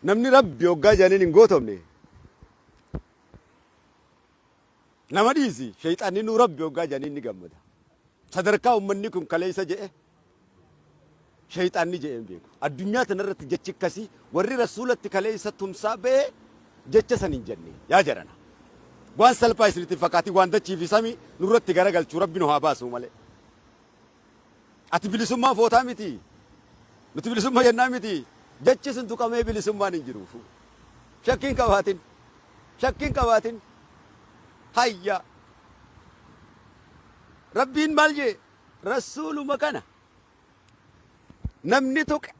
namni rabbi hoggaa jaaniin hin gootomne nama dhiisi shayxaanni nu rabbi hoggaa jaaniin ni gammada sadarkaa ummanni kun kaleessa jedhe shayxaanni jedheen beeku addunyaa tanarratti jechi akkasii warri rasuulatti kaleessa tumsaa ba'e jecha san hin jenne yaa jarana waan salphaa isinitti fakkaati waan dachii fi samii nurratti garagalchuu rabbi nu haa baasu malee ati bilisummaa footaa miti nuti bilisummaa jennaa miti jechi sun tuqamee bilisummaan hin jiruufu shakkiin qabaatin hayya rabbiin maal jee rasuuluma kana namni tuqe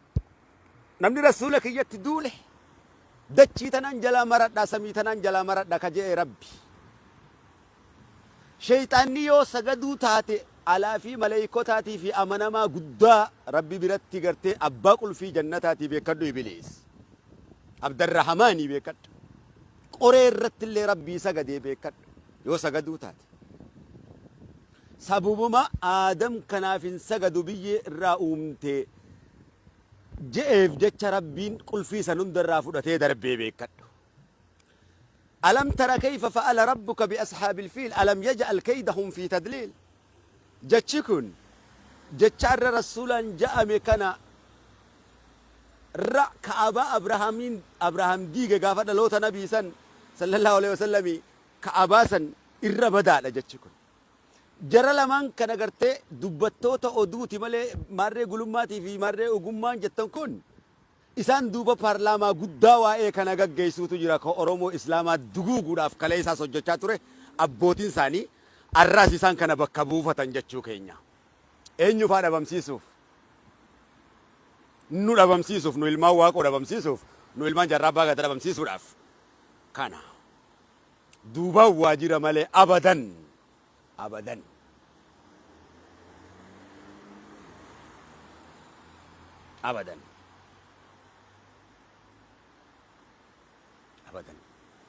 namni rasuula kiyyatti duule dachii tanan jalaa maradhaa samii tanan jalaa maradha ka jee rabbi shayxaanni yoo sagaduu taate alaa fi maleeykotaatii fi amanamaa guddaa rabbi biratti gartee abbaa qulfii jannataatii beekadhu ibiliis abdarrahmaanii beekadhu qoree irratti illee rabbii sagadee beekadhu yoo sagaduu taate sabubuma aadam kanaaf hin sagadu biyyee irraa uumtee je'eef jecha rabbiin qulfii san hundarraa fudhatee darbee beekadhu ألم تر كيف فعل ربك بأصحاب الفيل ألم يجعل كيدهم في تدليل جتشكن جتشار رسولا جاء مكانا رأ كعبا أبراهام ديغا غافت لوت نبي سن صلى الله عليه وسلم كعبا سن إربدا لجتشكن جرى لمن كان غرتي دبتوتا أدوتي مالي ماري قلوماتي في ماري أقمان جتن كن isaan duuba paarlaamaa guddaa waa'ee kana gaggeessuutu jira ka Oromoo Islaamaa duguuguudhaaf kaleessaas hojjechaa ture abbootiin isaanii arraas isaan kana bakka buufatan jechuu keenya eenyufaa dhabamsiisuuf nu dhabamsiisuuf nu ilmaan waaqoo dhabamsiisuuf nu ilmaan jarraa abbaa gadaa dhabamsiisuudhaaf kana duubaan waajira malee abadan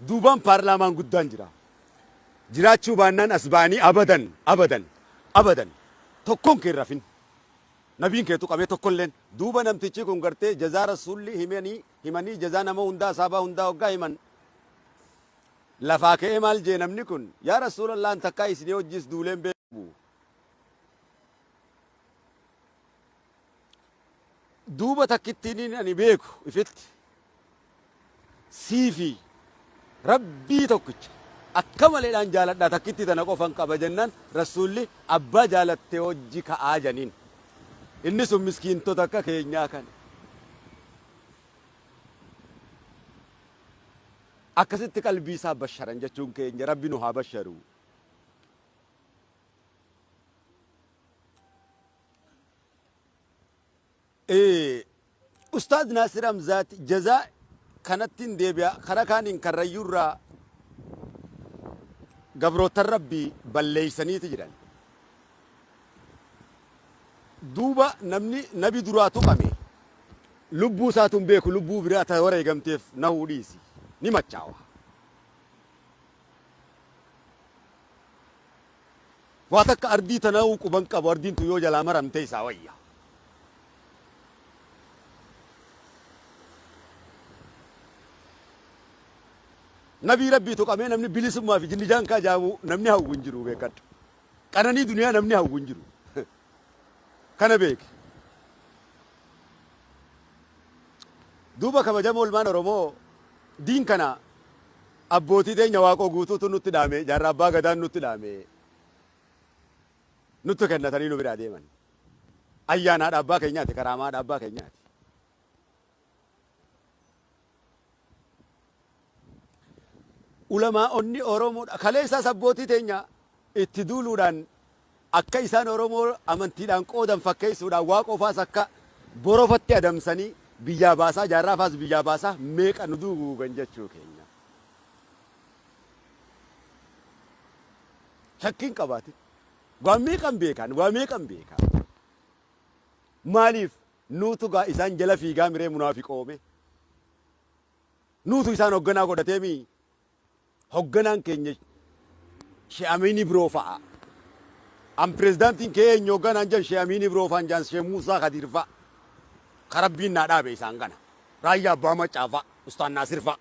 duubaan paarlaamaan guddaan jira jiraachuu baannaan as ba'anii abadan tokkoon kee rafin nabiin kee tuqamee tokkolleen duuba namtichi kun gartee jazaa rasuulli himanii jazaa nama hundaa saabaa hundaa hoggaa himan lafaa ka'ee maal jee namni kun yaa rasuulallah an takkaa isinii hojjis duuleen beeku duuba takkittiin ani beeku ifitti siifi rabbii tokkicha akka maleedhaan jaaladhaa takkitti tana qofan qaba jennaan rasuulli abbaa jaalattee hojii ka'aa janiin inni sun miskiintota akka keenyaa kana akkasitti qalbii isaa basharan jechuun keenya rabbi nu haa basharu ustaad Naasir Hamzaat jazaa kanattiin deebi'a karaa kaaniin karrayyuurraa gabrootan rabbii balleeysaniiti jiran duuba namni nabi duraa tuqame lubbuu isaatuun beeku lubbuu biraa ta wareegamteef nahuu dhiisi ni machaawa waa takka ardii tanahuu quban qabu ardiin tu yoo jalaa maramte isaa wayya nabii rabbii tuqamee namni bilisummaa fi jinnijaan kaa jaamu namni hawwu hin jiru beekadhu qananii duniyaa namni hawwu hin jiru kana beeki duuba kabajamoo ilmaan Oromoo diin kana abbootii teenya waaqoo guutuutu nutti dhaame jaarraa abbaa gadaan nutti dhaame nutti kennatanii nu biraa deeman ayyaanaadha abbaa keenyaati karaamaadha abbaa keenyaati ulamaa onni Oromoo kaleessaas abbootii teenya itti duuluudhaan akka isaan Oromoo amantiidhaan qoodan fakkeessuudhaan waaqa ofaas akka borofatti adamsanii biyyaa baasaa jaarraafaas biyyaa baasaa meeqa nu duugan jechuu keenya shakkiin qabaate waa meeqan beekan maaliif nuutu gaa isaan jala fiigaa miree munaafiqoome nuutu isaan hogganaa godhateemii hogganaan keenya she'amiini biroo fa'a am pirezidaantiin keenya hogganaan jan she'amiini biroo fa'an jaan shee Muusaa Kadiir fa'a karabbiin naa dhaabe isaan kana raayyaa abbaa macaafa ustaan naasir fa'a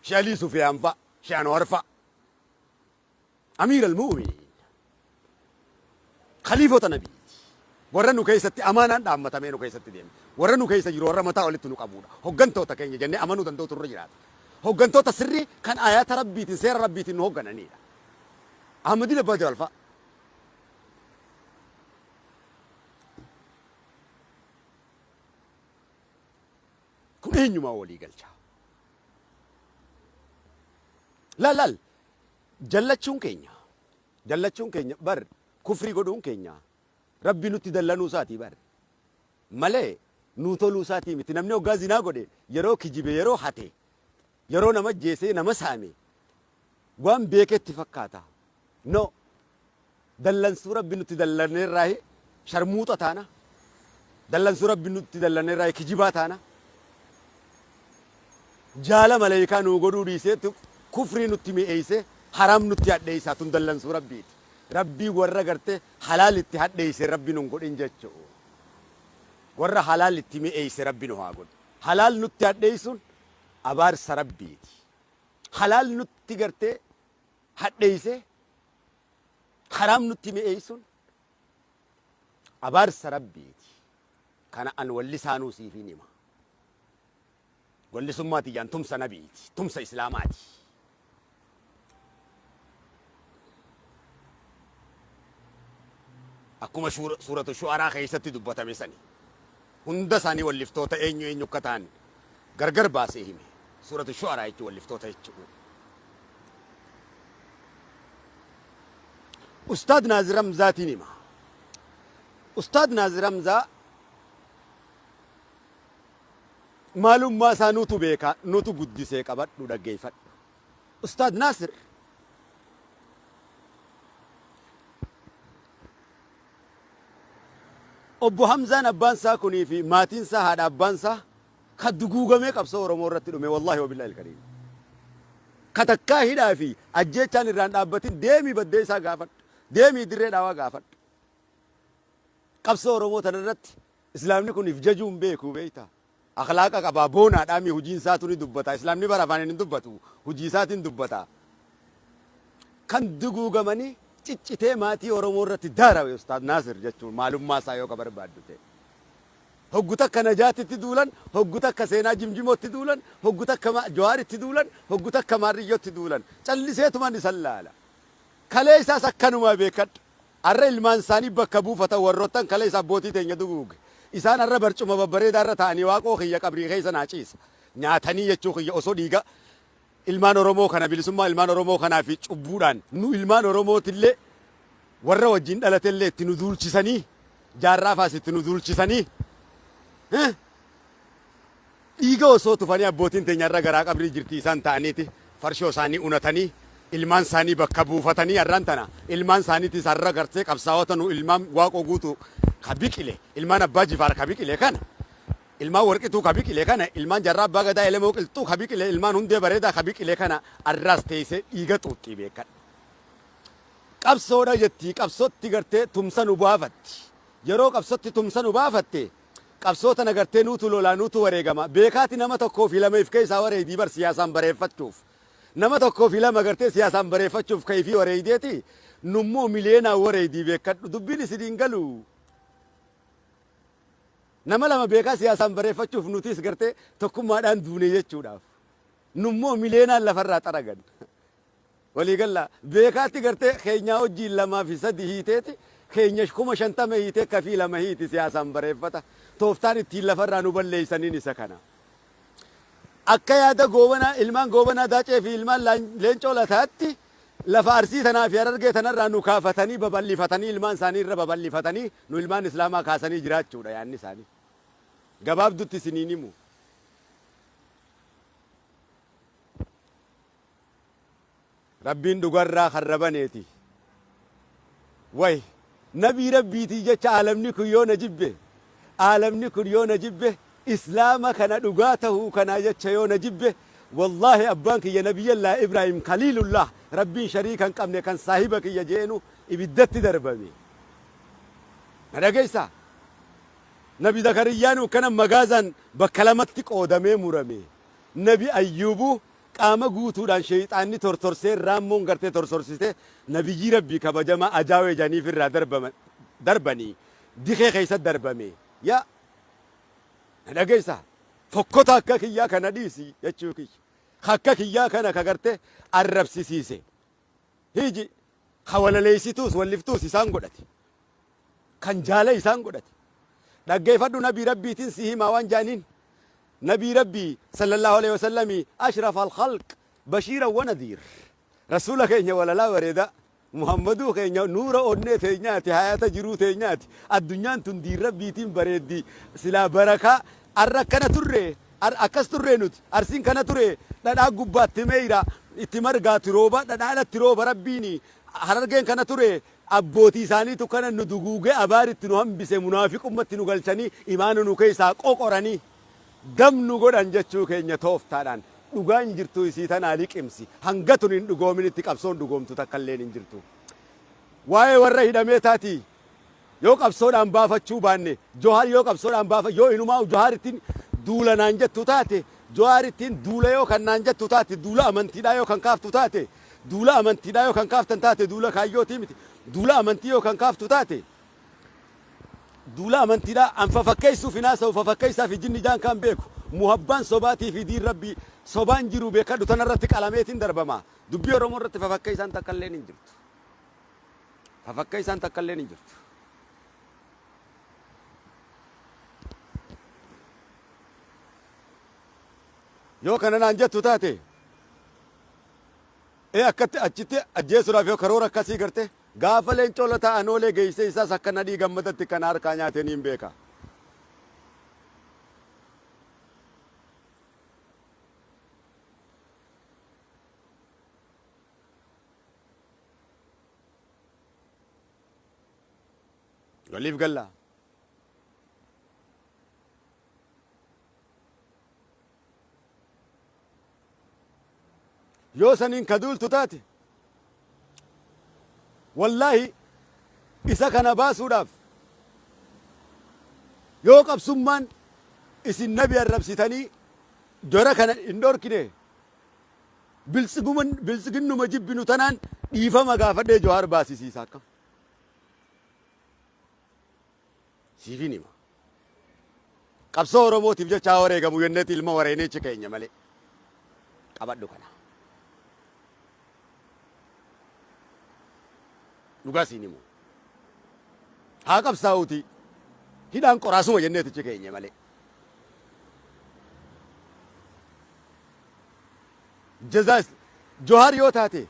shee alii sufiyaan fa'a shee anwar fa'a amiir almu'miniin khaliifota nabii warra nu keessatti amaanaan dhaammatamee nu keessatti deeme warra nu keessa jiru warra mataa walitti nu qabuudha hoggantoota keenya jennee amanuu danda'utu irra jiraata hoggantoota sirrii kan ayyaata rabbiitiin seera rabbiitiin nu hoggananiidha ahmadiin abbaa jabal fa'a kun eenyumaa walii galchaa laal jallachuun keenya bar kufrii godhuun keenya rabbi nutti dallanuu isaatii bar malee nuu toluu isaatii miti namni hoggaa zinaa godhe yeroo kijibe yeroo hate yeroo nama jeesee nama saame waan beeketti fakkaata no dallansuu rabbi nutti dallaneerraa sharmuuxa taana dallansuu rabbi nutti dallaneerraa kijibaa taana jaala maleekaa nuu godhuu dhiisee kufrii nutti mi'eeyse haram nutti hadheeysaa tun dallansuu rabbiiti rabbii warra gartee halaalitti hadheeyse rabbi nun godhin jechuu warra halaalitti mi'eeyse rabbi nu haa godhu halaal nutti hadheeysuun abaarsa rabbiiti halaal nutti gartee hadheeyse haram nutti mi'eeysuun abaarsa rabbiiti kana an wallisaanuu siifin hima wallisummaati jaan tumsa nabiiti tumsa islaamaati akkuma suuratu shu'araa keessatti dubbatame sani hunda isaanii walliftoota eenyu akka ta'an gargar baasee hime suuratu shu'araa jechuun walliftoota jechuudha. Ustaad Naazir Hamzaatiin hima. Ustaad Naazir Hamzaa maalummaa isaa nutu beeka nutu guddisee qabadhu dhaggeeffadhu. Ustaad Naasir obbo Hamzaan abbaan isaa kunii fi maatiin isaa haadha abbaan isaa kan duguugamee qabsoo Oromoo irratti dhume wallaahi wabillahi alkariim. Katakkaa hidhaa fi ajjeechaan irraan dhaabbatin deemii baddee isaa gaafadhu. Deemii dirree dhaawaa gaafadhu. Qabsoo Oromoo tana irratti islaamni kun if jajuun beekuu beeyta. Akhlaaqa qabaa boonaadhaami hujiin isaatu ni dubbata. Islaamni bara afaaniin hin dubbatu. Hujii isaatiin dubbata. Kan duguugamanii ciccitee maatii Oromoo irratti daarawe Ustaad Naasir jechuun maalummaa isaa yoo ka barbaaddu ta'e. Hogguta akka Najaatitti duulan, hogguta akka seenaa Jimjimootti duulan, hogguta akka Jawaaritti duulan, hogguta akka Maarriyyootti duulan. Calliseetumaan isan laala. Kalee isaas akkanuma beekadhu. Arra ilmaan isaanii bakka buufatan warroottan kalee isaa abbootii teenya duguuge. Isaan arra barcuma babbareedaa irra ta'anii waaqoo kiyya qabrii keessa naa ciisa. Nyaatanii jechuu kiyya osoo dhiiga ilmaan Oromoo kana bilisummaa ilmaan Oromoo kanaa fi cubbuudhaan nu ilmaan Oromootillee warra wajjin dhalateellee itti nu duulchisanii jaarraa faas itti nu duulchisanii dhiiga osoo tufanii abbootiin teenya irra garaa qabrii jirti isaan ta'aniiti farshoo isaanii unatanii ilmaan isaanii bakka buufatanii arraan tana ilmaan isaaniitis har'a gartee qabsaa'ota nu ilmaan waaqoo guutuu ka biqile ilmaan abbaa jifaar ka biqile kana ilmaan warqituu ka biqile kana ilmaan jarraa abbaa gadaa elemoo qilxuu ka biqile ilmaan hundee bareedaa ka biqile kana arraas teessee dhiiga xuuxxii beekadha. Qabsoodha jettii qabsootti gartee tumsa nu baafatti yeroo qabsootti tumsa nu baafatte qabsoota na gartee nuutu lolaa nuutu wareegama beekaati nama tokkoo fi lama if keessaa wareedii bar siyaasaan bareeffachuuf nama tokkoo fi lama gartee siyaasaan bareeffachuuf kayfii wareedeeti nummoo miliyeenaa wareedii beekadhu dubbiin isin galu. Nama lama beekaa siyaasaan bareeffachuuf nutis gartee tokkummaadhaan duune jechuudhaaf nummoo miliyeenaan lafarraa xaragan walii galla beekaatti gartee keenyaa hojiin lamaa fi sadi hiiteeti keenya 50,000 hiitee kafii lama hiiti siyaasaan bareeffata tooftaan ittiin lafarraa nu balleeysaniin isa kana. Akka yaada goobanaa ilmaan goobanaa daacee fi ilmaan leencoo lataatti lafa arsii tanaa fi harargee tanarraa nu kaafatanii babal'ifatanii ilmaan isaanii irra babal'ifatanii nu ilmaan islaamaa kaasanii jiraachuudha yaanni isaanii. Gabaabdutti isiniin himu. Rabbiin dhugarraa harrabaneeti. Way nabii rabbiitii jecha aalamni kun yoo na jibbe islaama kana dhugaa tahuu kanaa jecha yoo na jibbe wallaahi abbaan kiyya nabiyyallaa Ibraahim khaliilullah rabbiin shariika hin qabne kan saahiba kiyya jeenu ibiddatti darbame Dhaggeessaa nabi Zakariyyaan kana magaazaan bakka lamatti qoodamee murame. Nabi Ayyuubuu qaama guutuudhaan sheexaanni tortorsee raammoon gartee torsorsite nabiyyi rabbii kabajamaa ajaa'ee janiif irraa darbanii dikee keessatti darbame. Yaa dhaggeessaa fokkota akka kiyyaa kana dhiisi jechuu kiyya. Akka kiyyaa kana kagarte arrabsisiise. Hiji hawalaleessituus walliftuus isaan godhate. Kan jaala isaan godhate. Dhaggeeffadhu nabii rabbiitiin si himaa waan jaaniin. نبي ربي صلى الله عليه وسلم أشرف الخلق بشيرا ونذير رسولك إني ولا لا وردا محمدو كإني نور أونة تينياتي حياة جرو تينياتي الدنيا تندير ربي تيم بردي سلا بركة أركنا ترى أكس ترى نوت أرسين كنا ترى لا أقبض تميرا اتمر قاتروبا لا تروبا ربيني هرجين كنا ترى أبوتي ساني تو كنا ندوجوجة أبارة تنوهم بس منافق أمة تنوغلشاني إيمان نوكيسا أقراني دم نقول أنجتشو كينيا توف تاران نقول إنجرتو يسيتان عليك إمسي هنگتون إن نقوم إن تكابسون نقوم تتكلين إنجرتو واي ورّا هيدا ميتاتي يو كابسون أم بافا تشوباني جوهر يو كابسون أم بافا يو إنو ماو جوهرتين دولا نانجتو تاتي جوهرتين دولا يو كان نانجتو تاتي دولا أمانتي دا يو كان كافتو تاتي دولا أمانتي دا يو كان كافتن تاتي دولا كايو تيمتي دولا أمانتي يو كان كافتو تاتي دولا من ترى أن ففكيسوا في ناس وففكيسا في جن جان كان بيكو محبان صباتي في دين ربي صبان جرو بيكا دو تنرتك علامات دربما دبي رمرت ففكيسا أنت كلين انجرت ففكيسا أنت كلين انجرت يو كان نانجت تاتي إيه أكت أجت أجيسورا فيو كرورا كاسي کرتے غافلين چولتا انولے گئیسے ایسا سکنا دی گمدت کنار کانیاتے نیم بیکا غلیف گلا يو سنين كدول تتاتي والله إذا كان باسو داف يو قب سمان إس النبي الرب ستاني جورا كان إندور كده بلسجنو مجيب بنو تنان إيفا مغافر دي جوهر باسي سيساكم سيفيني ما قبصو رمو تبجا چاوري غمو ينتي ilma wareenee chikeenya malee qabadhu kana dhugaasiin immoo haa qabsaa'uuti hidhaan qoraasuma jenneeti chikeenya malee jazaas johar yoo taate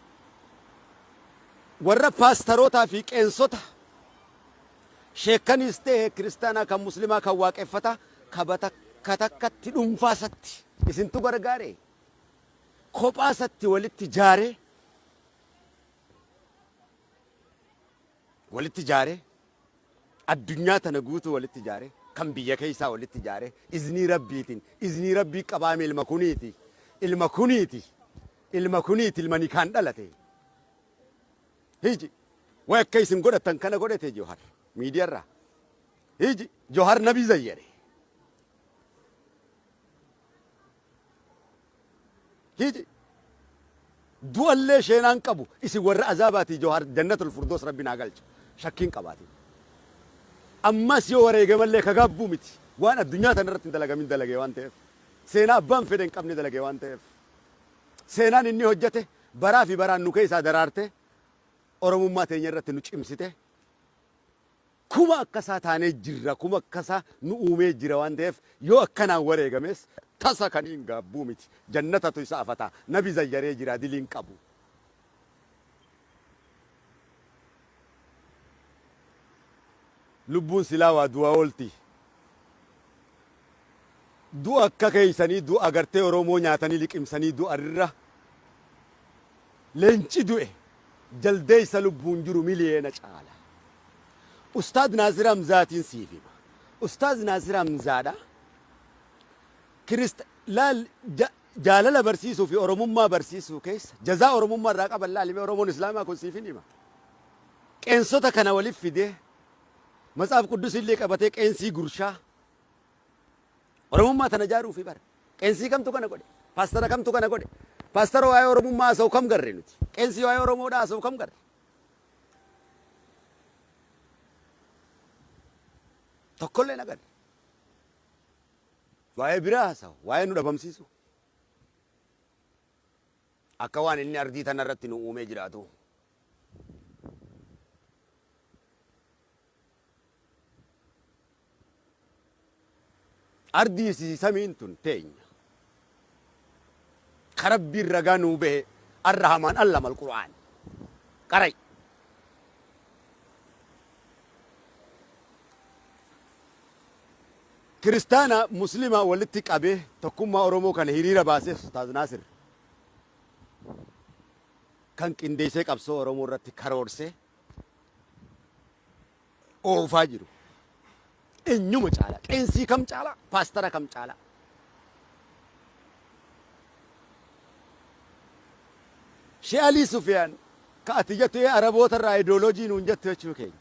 warra paastarootaa fi qeensota sheekanis ta'e kiristaanaa kan muslimaa kan waaqeffata katakkatti dhuunfaasatti isintu gargaare kophaasatti walitti jaare addunyaa tana guutuu walitti jaare kan biyya keessaa walitti jaare iznii rabbiitiin iznii rabbii qabaame ilma kuniiti ilma nikaan dhalate hiji way akka isin godhatan kana godhate johar miidiyaarraa hiji johar nabii zayyare hiji du'allee sheenaan qabu isin warra azaabaati johar jannatul firdoos rabbiin haa galchu shakkiin qabaati ammas yoo wareegamallee kagabbuu miti waan addunyaa tanarratti hin dalagamin dalagee waan ta'eef seenaa abbaan fedhe hin qabne dalagee waan ta'eef seenaan inni hojjete baraa fi baraan nu keessaa daraarte oromummaa teenya irratti nu cimsite kuma akkasaa taanee jirra kuma akkasaa nu uumee jira waan ta'eef yoo akkanaan wareegames tasa kan hin gaabbuu miti jannatatu isa afata nabi zayyaree jira diliin qabu lubbuun silaa waa du'a oolti du'a akka keeysanii du'a agartee oromoo nyaatanii liqimsanii du'a irra leenci du'e jaldee isa lubbuun jiru miliyeena caala ustaad naazir hamzaatiin siif hima ustaad naazir hamzaadha laal jaalala barsiisuu fi oromummaa barsiisuu keessa jazaa oromummaa irraa qaban laalimee oromoon islaamaa kun siif hima qeensota kana waliif fidee Matsaaf quddusillee qabatee qeensii gurshaa Oromummaa tana jaaruu fi bara qeensii kamtu kana godhe paastara kamtu kana godhe paastara waa'ee Oromummaa haasa'u kam garre nuti qeensii waa'ee Oromoodhaa haasa'u kam garre tokkollee nagarre waa'ee biraa haasa'u waa'ee nu dhabamsiisu akka waan inni ardii tana irratti nu uumee jiraatu. Ardii si samiin tun teenya karabbiin ragaa nuu bahe arrahamaan allamal qura'aan qaray kiristaana muslima walitti qabee tokkummaa Oromoo kana hiriira baasee Ustaaz Naasir kan qindeessee qabsoo Oromoo irratti karoorsee oofaa jiru. Eenyuma caala qeensii kam caala paastara kam caala Sheekh Alii Sufyaan ka ati jettee Araboota irraa ideoloojii nuun jettu jechuu keenya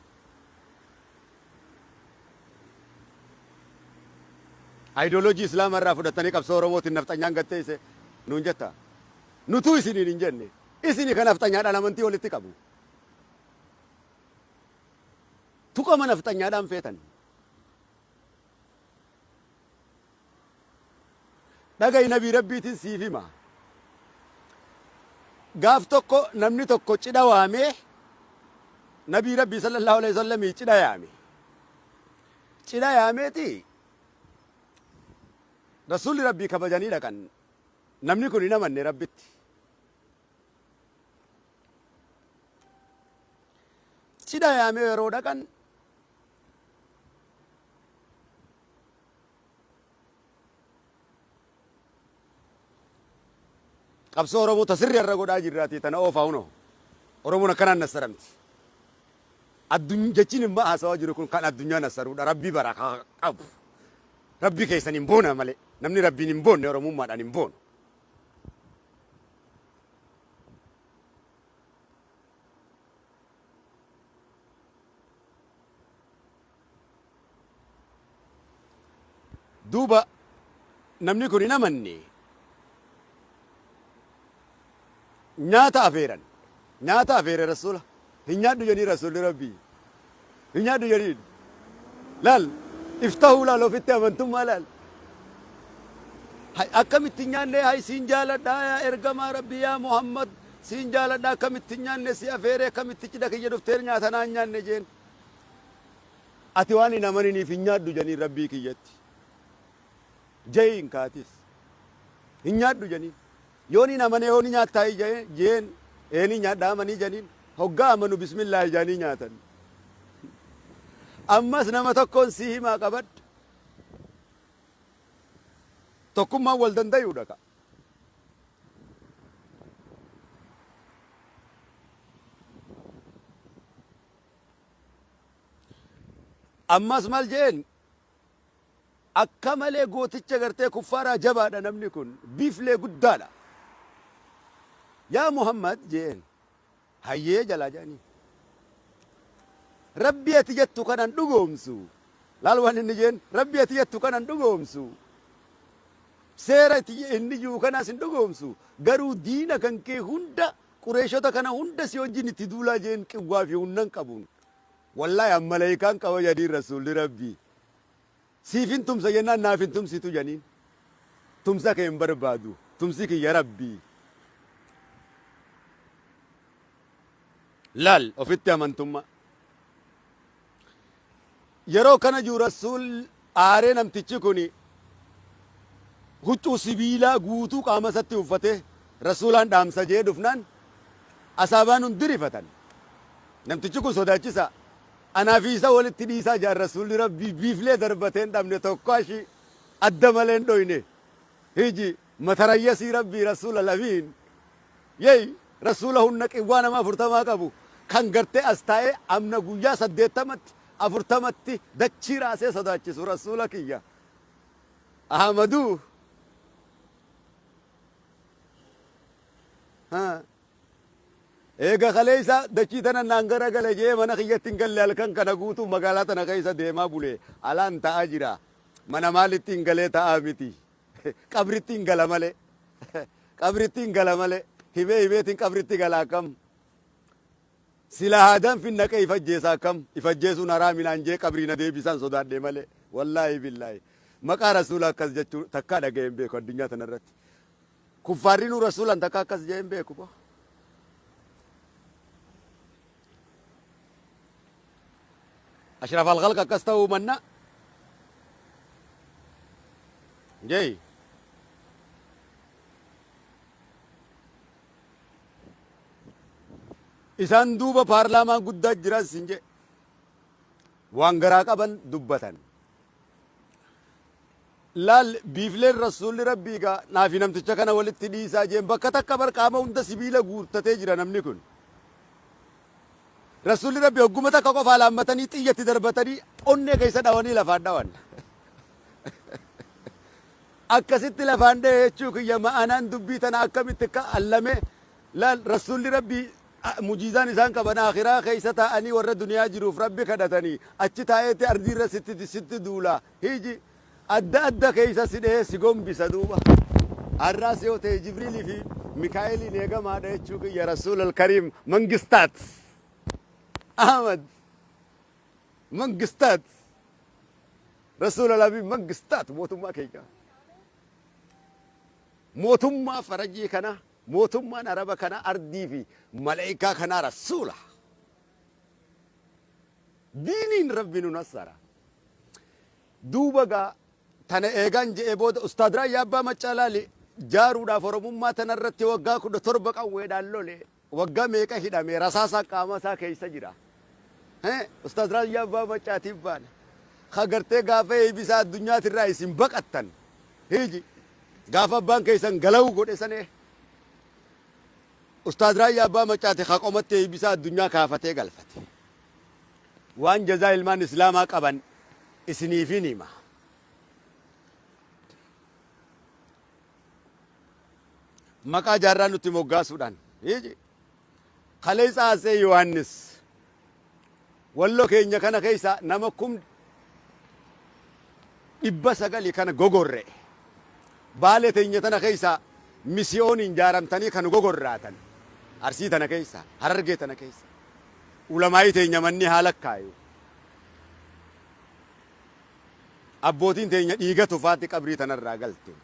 ideoloojii Islaama irraa fudhatanii qabsoo Oromootiin nafxanyaan gatteesse nuun jetta nutuu isiniin hin jenne isini kan nafxanyaadhaan amantii walitti qabu tuqama nafxanyaadhaan feetan dhaga'i nabii rabbiitiin siif hima gaaf tokko namni tokko cidha waamee nabii rabbii sallallahu alaihi wasallam cidha yaameeti rasuulli rabbii kabajanii dhaqan namni kun hin amanne rabbitti cidha yaamee yeroo dhaqan qabsoo Oromoo tasirri irra godhaa jirraati tana oofaa hunoo Oromoon akkanaan nassaramti jechiin immoo haasawaa jiru kun kan addunyaa nassaruudha rabbii barakaa qabu rabbii keessan hin boona malee namni rabbiin hin boonne Oromummaadhaan hin boonu. Duuba namni kun hin amanne nyaata afeere rasuula hin nyaadhu jedhanii rasuulli rabbii hin nyaadhu jedhiin laal iftahuu laal ofitti amantummaa laal akkamitti nyaanne hay siin jaaladhaa yaa ergamaa rabbii yaa Muhammad siin jaaladhaa akkamitti nyaanne si afeere akkamitti cidha kiyya dhuftee nyaata naan nyaanne jeen ati waan hin amaniniif hin nyaadhu jedhanii rabbii kiyyatti jayin kaatis hin nyaadhu jedhanii yooni namane yooni nyaataa jeen eeni nyaadhaa amanii jedhaniin hoggaa amanu bismillah jedhanii nyaatan ammas nama tokkoon si himaa qabadhu tokkummaan wal danda'uu dhaqa ammas mal jeen akka malee gooticha gartee kuffaaraa jabaadha namni kun biiflee guddaadha yaa Muhammad jeen hayyee jalaa jedhanii rabbi ati jettu kanan dhugoomsu laal waan inni jeen rabbi ati jettu kanan dhugoomsu seera ati inni jiru kanas hin dhugoomsu garuu diina kan kee hunda qureeshota kana hunda si wajjin itti duulaa jeen qawwaa fi hunnan qabuun wallahi ammalaayikaan qaba jedhiin rasuulli rabbii siifin tumsa jennaan naafin tumsitu jedhaniin tumsa kee hin barbaadu tumsi kiyya rabbii laal ofitti amantummaa yeroo kana jiru rasuul aaree namtichi kuni huccuu sibiilaa guutuu qaama isaatti uffatee rasuulaan dhaamsa jee dhufnaan asaabaan hundi rifatan namtichi kun sodaachisa anaa fi isa walitti dhiisaa jaan rasuulli rabbii biiflee darbateen dhabne tokko ashi adda maleen dhoyne hiji matarayyasii rabbii rasuula lamiin yey rasuula hunna qawwaa nama 40 qabu kan gartee as taa'ee amna guyyaa 80tti 40tti dachii raasee sodaachisu rasuula kiyya Ahmaduu eega kaleessa dachii tana naan gara gale jee mana kiyyatti hin galle halkan kana guutuu magaalaa tana keessa deemaa bule alaan ta'aa jira mana maalitti hin galee ta'aa miti qabritti hin gala malee qabritti hin gala malee himeetiin qabritti gala akkam sila haadaan fin naqee ifajjeesa akkam ifajjeesuun haraaminaan jee qabrii na deebisaan sodaadhee malee wallaahi billaahi maqaa rasuula akkas jechuu takkaa dhaga'ee hin beeku addunyaa tanarratti kuffaarri nu rasuulan takka akkas jee hin beeku bo أشرف الخلق كستو منا جاي إسان دوبا بارلامان قد جراس سنجي وانغرا قبن دبتن لال بيفلر رسول ربي کا نافي نمتچا كنا ولت ديسا جيم بكتا كبر قاما هند سبيلا غورتته جرا نمني كن رسول ربي حكومتا كوكو فالامتني تيجي دربتني أني كيسا داوني لفان داون أكسيت لفان ده شوك يا ما أنا دبي تنا أكمل تكا علمه لا رسول ربي مجيزان إنسان كبنا آخرة كيسا تا أني ورا الدنيا جروف ربي كدتني أشتاي تأردي رست ست دولا هيجي أدى كيسا سده سيقوم بسدوبا الراس يوتي جبريل في ميكائيل نيجا ما ده شوك يا رسول الكريم منجستات أحمد منجستات رسول الله بي منجستات موتما كيكا موتما فرجي كنا موتما نربا كنا أردي في ملائكة كنا رسوله دين ربنا نصرا دوبا تنا إيجان جيبود أستاذ را يابا مچالالي جارو دا فرموما تنرتي وقا كود تربك أوه دالولي وقا ميكا هدا ميرا ساسا كاما سا كيسا جرا أستاذ را يابا مچاتي بان خاگرتے گافے بسا دنیا تیرا اسم بقتن هيجي گافا بان كيسان غلو گوڑے سنے أستاذ را يابا مچاتي خاقومتے بسا دنیا کافتے گلفتے وان جزا علمان اسلاما قبن اسنی في نيما مقا جارا نتي موغا سودان يجي خليس آسي يوانس والله كينيا كان كيسا نمكم إبسا كان غوغوري بالي تينيا تنا كيسا ميسيون انجارم تاني كان غوغوراتن أرسي تنا كيسا هررغي تنا كيسا علماء تينيا مني حالك كايو أبوتين تينيا إيغا تفاتي قبري تنا راغلتين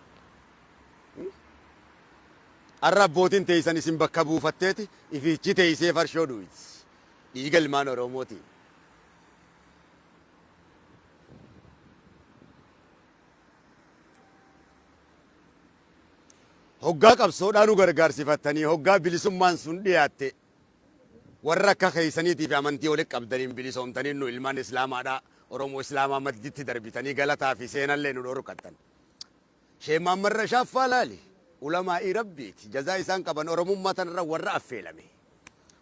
الربوتين تيسان اسم بكبو فتاتي إفيتشي تيسي فرشو دويتس إيغل مانو روموتي هوغا قبصودانو غرغار صفتني هوغا بلسمان سن دياتي وركا خيسانيتي في امانتي ولك قبدرين بلسومتني نو علمان اسلام ادا اورومو اسلام مددتي دربيتني غلطا في سينال لي ندورو كتن شي مامر شافالالي علماء ربي جزاء سان قبن اورومو ماتن را ور افيلمي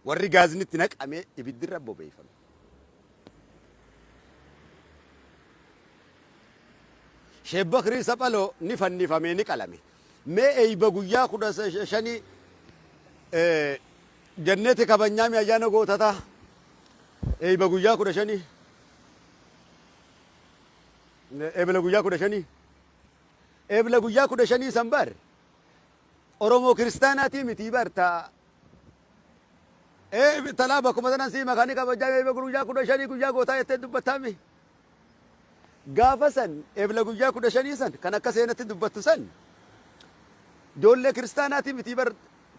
ور غازنيت نقامي يبدر ربو بيفم شي بكري سبالو نفني فمي نقلمي ما اي بغويا كودا شني جنتي كبنيامي اجانو غوتاتا اي بغويا كودا شني اي بلغويا كودا شني اي بلغويا كودا شني سمبر اورومو كريستياناتي متي برتا اي طلابكم مثلا سي مكاني كبجاي بغويا كودا شني غويا غوتا يتدبتامي غافسن اي بلغويا كودا شني سن كان كسينتي دبتسن دولة كريستياناتي متيبر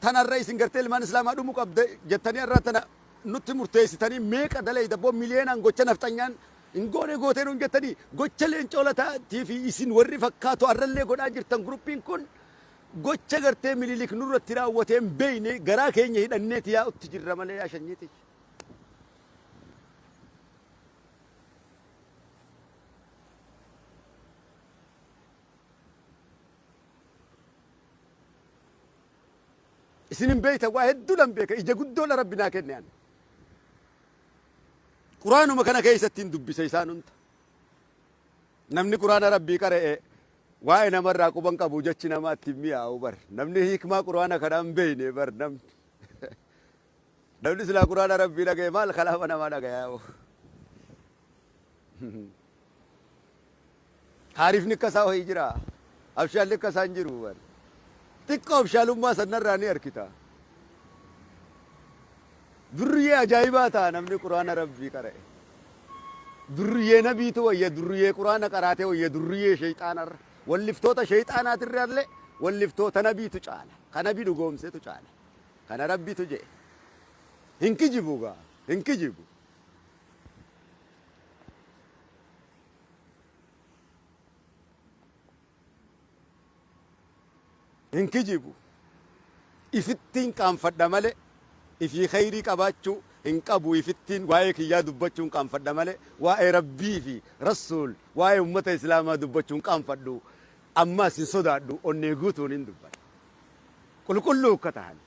تنا الرئيس إنجرتيل مان إسلام أدو مقابد جتني الراتنا نوتي مرتيسي تاني ميك أدلة دبو مليون عن غوتشان أفتانيان إنغوري غوتين جتني غوتشلين چولتا تيفي إسين ورّي فكاتو أرلّي غودا جرتن غروبين كون غوتشا غرتي مليليك نور تيرا وتين بيني غرا كيني هيد النتيا أتجر مالي عشان يتي سنين بيته واحد دولم بيك إجا قد دول ربنا كنيان قرآن مكان كيسة تندب سيسان انت نمني قرآن ربي كره وانا مرة قبان كابو جتشنا ما تيميا أو بر نمني هيك ما قرآن كرام بيني بر نم namni silaa quraana rabbii dhagaye maal kalaama namaa dhagayaa haarifni akka isaa wayii jira abshaalli akka isaan jiru xiqqoo abshaalummaa sanarraa ni harkita durriyyee ajaa'ibaa ta'a namni quraana rabbii qara'e durriyyee nabiitu wayya durriyyee quraana qaraatee wayya durriyyee shayxaanarra walliftoota shayxaanaatirraallee walliftoota nabiitu caala ka nabii dhugoomseetu caala kana rabbitu jedhe hin kijibu gaa hin kijibu hin kijibu ifittiin qaanfadha malee ifii khayrii qabaachuu hin qabu ifittiin waa'ee kiyyaa dubbachuun qaanfadha malee waa'ee rabbii fi rasuul waa'ee ummata islaamaa dubbachuun qaanfadhu ammas hin sodaadhu onnee guutuun hin dubbadha qulqulluu akka tahan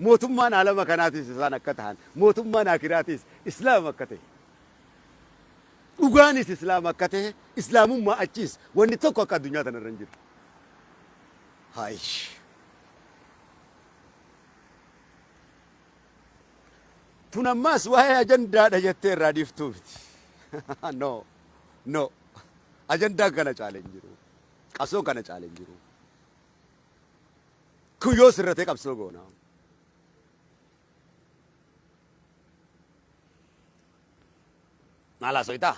mootummaan alama kanaatis isaan akka tahan mootummaan akiraatis islaam akka ta'e dhugaanis islaam akka ta'e islaamummaa achiis wanni tokko akka addunyaa tanarra hin jiru haayish tun ammaas waa'ee ajandaadha jettee irraa dhiiftuu miti no no ajandaan kana caale hin jiru qabsoon kana caale hin jiru kun yoo sirratee qabsoo goona maalaa soyitaa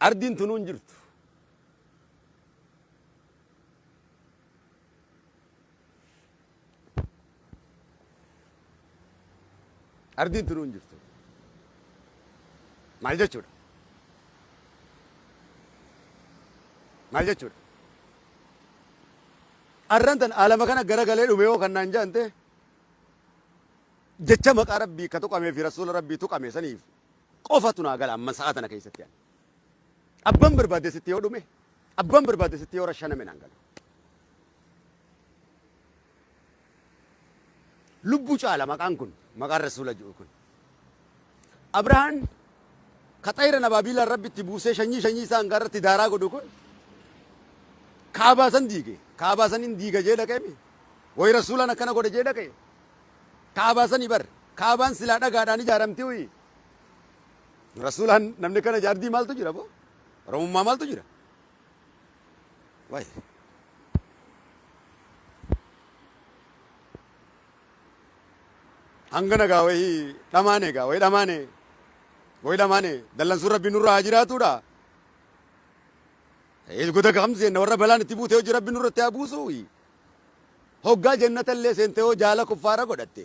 ardiin tunuu hin jirtu ardiin tunuu hin jirtu maal jechuudha maal jechuudha arran tan alama kana garagalee dhume yoo kannaan jaante jecha maqaa rabbii ka tuqamee fi rasuula rabbii tuqame saniif qofatu naa gala amma sa'a tana keessatti yan abban barbaade sitti yoo dhume abban barbaade sitti yoo rashaname naan gala lubbuu caala maqaan kun maqaan rasuula jiru kun abrahaan ka xayira nabaabiila rabbitti buusee shanyii isaa hangaarratti daaraa godhu kun kaabaa san diige kaabaa san hin diiga jee dhaqeemi way rasuulaan akkana godhe jee dhaqe kaabaa sani bar kaabaan silaa dhagaadhaan ijaaramti uyi rasuulaan namni kana jaardii maaltu jira bo oromummaa maaltu jira way hangana gaa way dhamaane gaa way dhamaane dallansuun rabbi nurra haa jiraatudha goda gamseen warra balaan itti buute hojii rabbi nurratti haa buusu hoggaa jannata illee seente hoo jaala kuffaara godhatte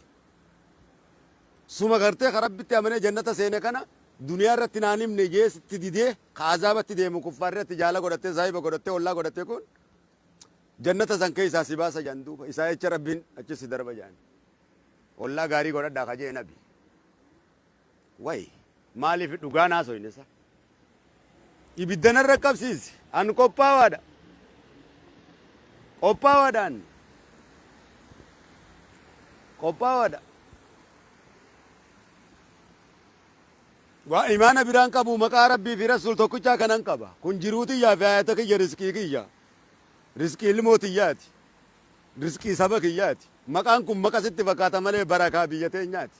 suma gartee ka rabbitti amanee jannata seene kana duniyaa irratti naan himne jeesitti didee ka azaabatti deemu kuffaarratti jaala godhattee saahiba godhattee ollaa godhattee kun jannata san keessaa si baasa jaan duuba isaa jecha rabbiin achi si darba jaan ollaa gaarii godhadhaa ka jee nabi way maaliif dhugaa naasoyne isa ibiddanarra qabsiisi an qophaawaadhaan waa imaana biraan qabu maqaa rabbii fi rasuul tokkichaa kanan qaba kun jiruutiyyaa fi ayata kiyya riskii kiyya riskii ilmootiyyaati riskii saba kiyyaati maqaan kun maqa sitti fakkaata malee barakaa biyya teenyaati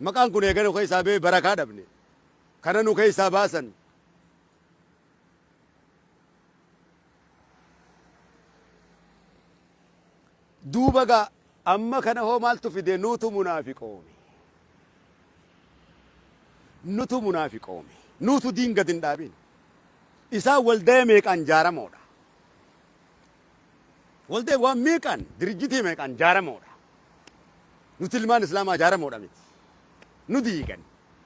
maqaan kun eegana nu keessaa bee barakaa dhabne kana nu keessaa baasan duuba gaa amma kana hoo maaltu fide nuutu munaafiqoome nuutu diin gad hin dhaabin isaa waldee meeqaan jaaramoodha waldee waan meeqaan dirjitii meeqaan jaaramoodha nuti ilmaan islaamaa jaaramoodha miti nu diigan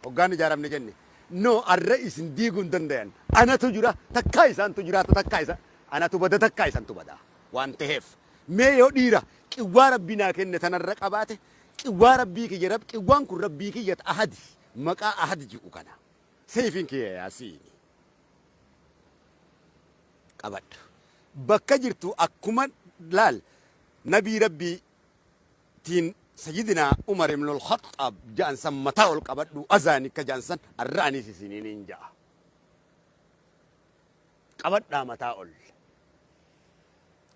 hoggaan ijaaramne jenne no arra isin diiguu hin dandayan anatu jira takkaa isaantu jiraata takkaa isa anatu bada takkaa isantu bada waan ta'eef mee yoo dhiira qiwwaa rabbii naa kenne tanarra qabaate qiwwaa rabbii kiyya qiwwaan kun rabbii kiyya ahadi maqaa ahadi ji'u kana seefin kiyya yaasiini qabadhu bakka jirtu akkuma laal nabii rabbii tiin سيدنا عمر بن الخطاب جانسن متاع القبض أزاني كجانسن الراني سنين جاء قبضنا متاع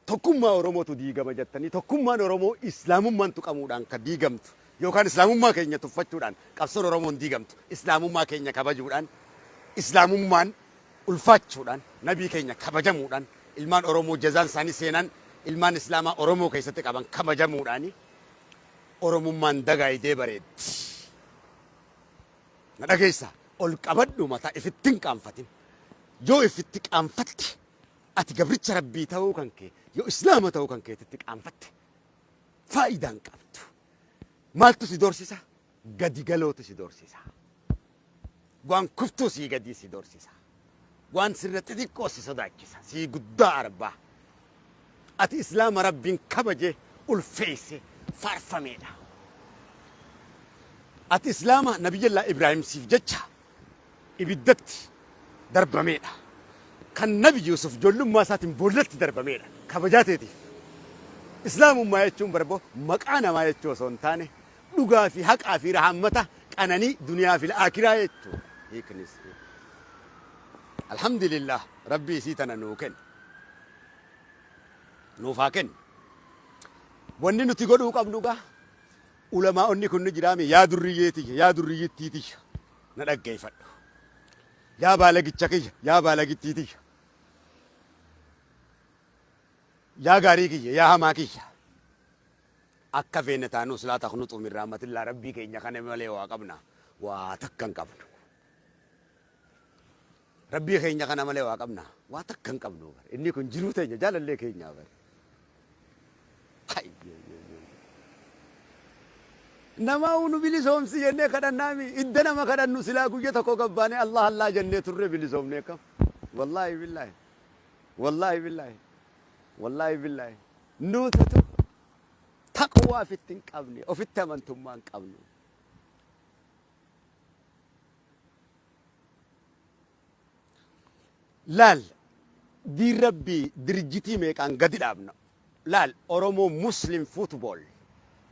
تكما ورمو تديغم جتني تكما ورمو إسلام من تقامودان كديغمت yookaan islaamummaa keenya tuffachuudhaan qabsoon Oromoon diigamtu islaamummaa keenya kabajuudhaan islaamummaan ulfaachuudhaan nabii keenya kabajamuudhaan ilmaan Oromoo jazaan isaanii seenan ilmaan islaamaa Oromoo keessatti qaban kabajamuudhaani Oromummaan dagaayidee bareeddi. Na dhageessa ol qabadhu mataa ifitti hin qaanfatin. Yoo ifitti qaanfatte ati gabricha rabbii ta'uu kan kee yoo islaama ta'uu kan keetitti qaanfatte faayidaan qabdu. Maaltu si doorsisa? Gadi galootu si doorsisa. Waan kuftuu sii gadi si doorsisa. Waan sirra xixiqqoo si sodaachisa. Sii guddaa arbaa. Ati islaama rabbiin kabaje ulfeesse faarfameedha. Ati islaama Nabiyyallaa Ibraahim siif jecha ibiddatti darbameedha. Kan Nabi Yuusuf ijoollummaa isaatiin boollatti darbameedha. Kabajaa teetiif. Islaamummaa jechuun barboo maqaa namaa jechuu osoo hin taane dhugaa fi haqaa fi rahammata qananii duniyaa fi aakiraa jechuudha. Hiiknis. Alhamdulillah rabbii isii tana nuu kenna. Nuuf haa kennu. Wanni nuti godhuu qabnu gaa ulamaa onni kun ni jiraame yaa durriyyeetiyya yaa durriyyittiitiyya na dhaggeeffadhu. Yaa baalagicha kiyya yaa baalagittiitiyya. Yaa gaarii kiyya yaa hamaa kiyya. Akka feene taanuu silaa taqnuxu min rahmatillaa rabbii keenya kana malee waa qabna waa takka hin qabnu. Rabbii keenya kana malee waa qabna waa takka hin qabnu. Inni kun jiruu teenya jaalallee keenyaa bare. Nama unu bilisoomsi jennee kadhannaami idda nama kadhannu silaa guyya tokko gabbaane Allah Allah jennee turre bilisoomne kam. Wallahi billahi. Wallahi billahi. Wallahi billahi. Nuutatu taqwaa ofitti hin qabne ofitti amantummaa hin qabnu. Laal diin rabbii dirjitii meeqaan gadi dhaabna. Laal Oromoo Muslim Football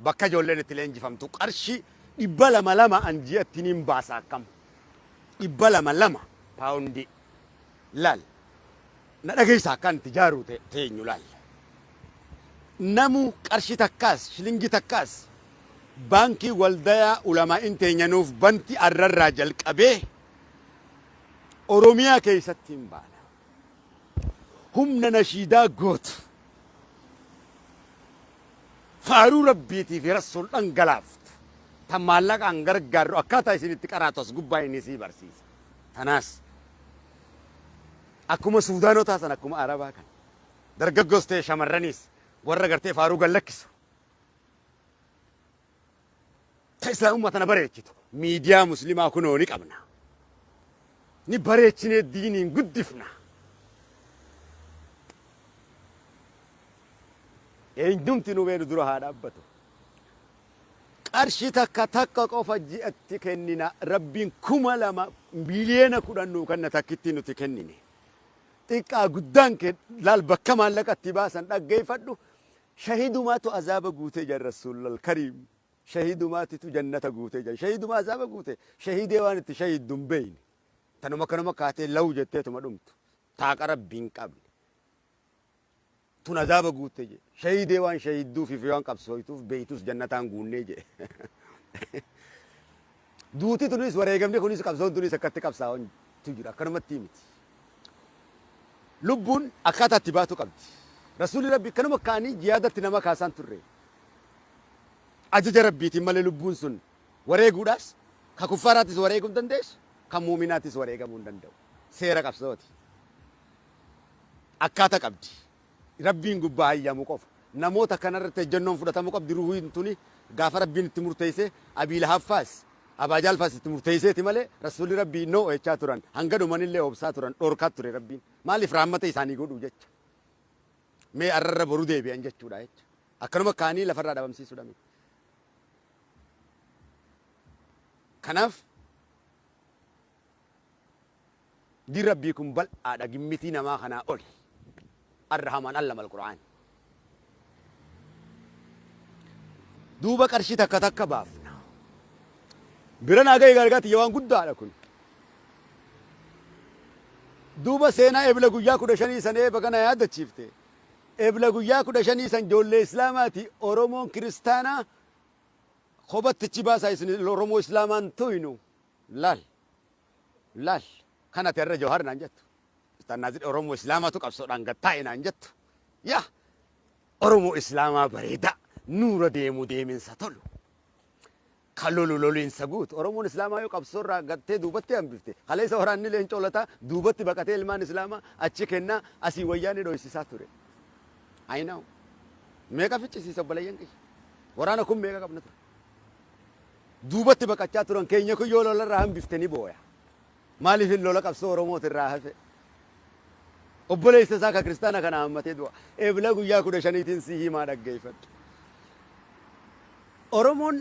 bakka ijoolleen itti leenjifamtu qarshii 200 an ji'atti niin baasa akkam. 200 paawundi. Laal na dhageessaa akkaan itti jaaruu teenyu laal. Namu qarshii takkaas shilingii takkaas baankii waldayaa ulamaa'in teenyanuuf banti arrarraa jalqabee Oromiyaa keessatti hin baana. Humna nashiidaa gootu. Faaruu rabbiitii fi rasuul dhangalaaftu. Tan maallaqaan gargaaru akkaataa isinitti qaraatos gubbaa inni sii barsiisa. Tanaas akkuma Suudaanotaa san akkuma Arabaa kan dargaggoos ta'e shamarraniis warra gartee faaruu gallakkisu. Ta islaamummaa tana bareechitu miidiyaa muslimaa kunoo ni qabna. Ni bareechinee diiniin guddifna. Eenyumti nu beenu dura haa dhaabbatu. Qarshii takka takka qofa ji'atti kennina rabbiin 2,000 biliyoona 10 nuu kenna takkitti nuti kennine. Xiqqaa guddaan kee laal bakka maallaqatti baasan dhaggeeffadhu. Shahidumaatu azaaba guutee jira rasuulal kariim. Shahidumaatitu jannata guutee jira. Shahiduma azaaba guutee. Shahidee waan itti shahidduun beeyne. Tanuma kanuma kaatee lawu jetteetuma dhumtu. Taaqa rabbiin qabne. Tun azaaba guutee jira. Shahidee waan shahidduuf fi waan qabsooytuuf beeytus jannataan guunnee jira. Duuti tunis wareegamne kunis qabsoon tunis akkatti qabsaa'on tu jira. Akkanumatti miti. Lubbuun akkaataa itti baatu qabdi. Rasuulli Rabbi kanuma kaanii jihaadatti nama kaasaan turre. Ajaja Rabbiitiin malee lubbuun sun wareeguudhaas ka kuffaaraattis wareeguu hin dandeessu kan muuminaattis wareegamuu hin danda'u. Seera qabsooti. Akkaataa qabdi. Rabbiin gubbaa hayyamu qofa. Namoota kanarratti ejjennoon fudhatamuu qabdi ruuhiin tuni gaafa Rabbiin itti murteessee Abii Lahaffaas Abaa Jaalfaas itti murteesseeti malee Rasuulli Rabbii noo jechaa turan hanga dhumanillee obsaa turan dhorkaa ture Rabbiin. Maaliif raammata isaanii godhuu jecha. Mee arrarra boruu deebi'an jechuudha jecha. Akkanuma kaanii lafarraa dhabamsiisuudha miti. Kanaaf diin Rabbii kun bal'aadha gimmitii namaa kanaa oli. Arrahamaan allama al-Qur'aan. Duuba qarshii takka takka baafna. Bira naa ga'e gargaati waan guddaadha kun. Duuba seenaa ebla guyyaa 15 san eeba kana yaadachiifte. Ebla guyyaa 15 san ijoollee Islaamaati Oromoon kiristaanaa خبت تجيبها سايسن الرومو إسلامان توينو لال لال كانت الرجل هرنا نجت تنازل رومو إسلاما تك أبصر عن قطعنا نجت يا رومو إسلاما بريدة نور ديمو ديمين ستلو خلولو لولين سبوت رومو إسلاما يك أبصر قطع دوبتي أم بفتي خليس هراني لين شولتا دوبتي بقتي المان إسلاما أتشكنا أسي وياني رويسي ساتوري I know ميكا فيتشي سي سبلاين كي ورانا كم ميكا قبنا دوبتي بقتشا ترون كينيا كو يولو لراهم بفتني بويا مالي في اللولا كبسو رومو تراها في obboleessa isaa ka kiristaana kana hammatee du'a eebila guyyaa 15tiin si himaa dhaggeeffadhu oromoon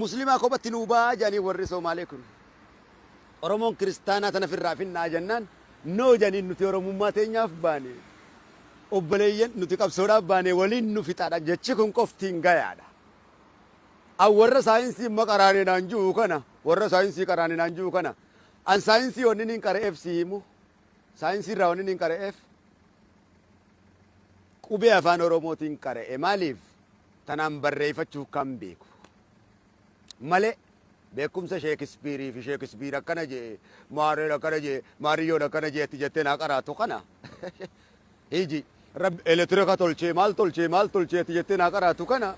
muslimaa kophatti nuu ba'aa jedhanii warri soomaalee kun oromoon kiristaanaa tana firraa finnaa jennaan noo jedhanii nuti oromummaa teenyaaf baane obboleeyyan nuti qabsoodhaaf baane waliin nu fixaadha jechi kun qoftiin gayaadha warra saayinsii maqaraaneenaan jiru kana warra saayinsii qaraaneenaan jiru kana an saayinsii wanni niin qareef si himu saayinsii irraa wanni niin qareef qubee afaan oromootiin qara'e maaliif tanaan barreeffachuu kan beeku malee beekumsa sheekispiirii fi sheekispiir akkana jee maareen akkana jee maariyyoon akkana jeetti jettee naa qaraatu kana hiji elektirika tolchee maal tolcheetti jettee naa qaraatu kana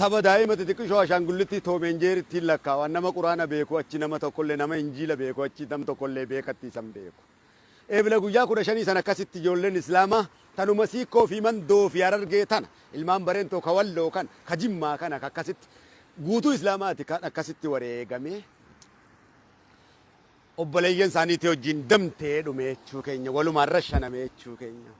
taba daa'ima xixiqqishoo ashaangullitti toomeenjeeritti lakkaawwan nama quraana beeku achi nama tokkollee nama injiila beeku achi nama tokkollee beekatti isan beeku. Eebila guyyaa 15 sana akkasitti ijoolleen islaamaa tanuma siikoo fi mandoo fi harargee tana ilmaan bareentoo ka walloo kan ka jimmaa kana akkasitti guutuu islaamaati kan akkasitti wareegamee obboleeyyan isaaniitii wajjin damtee dhume jechuu keenya walumaan rashaname jechuu keenya.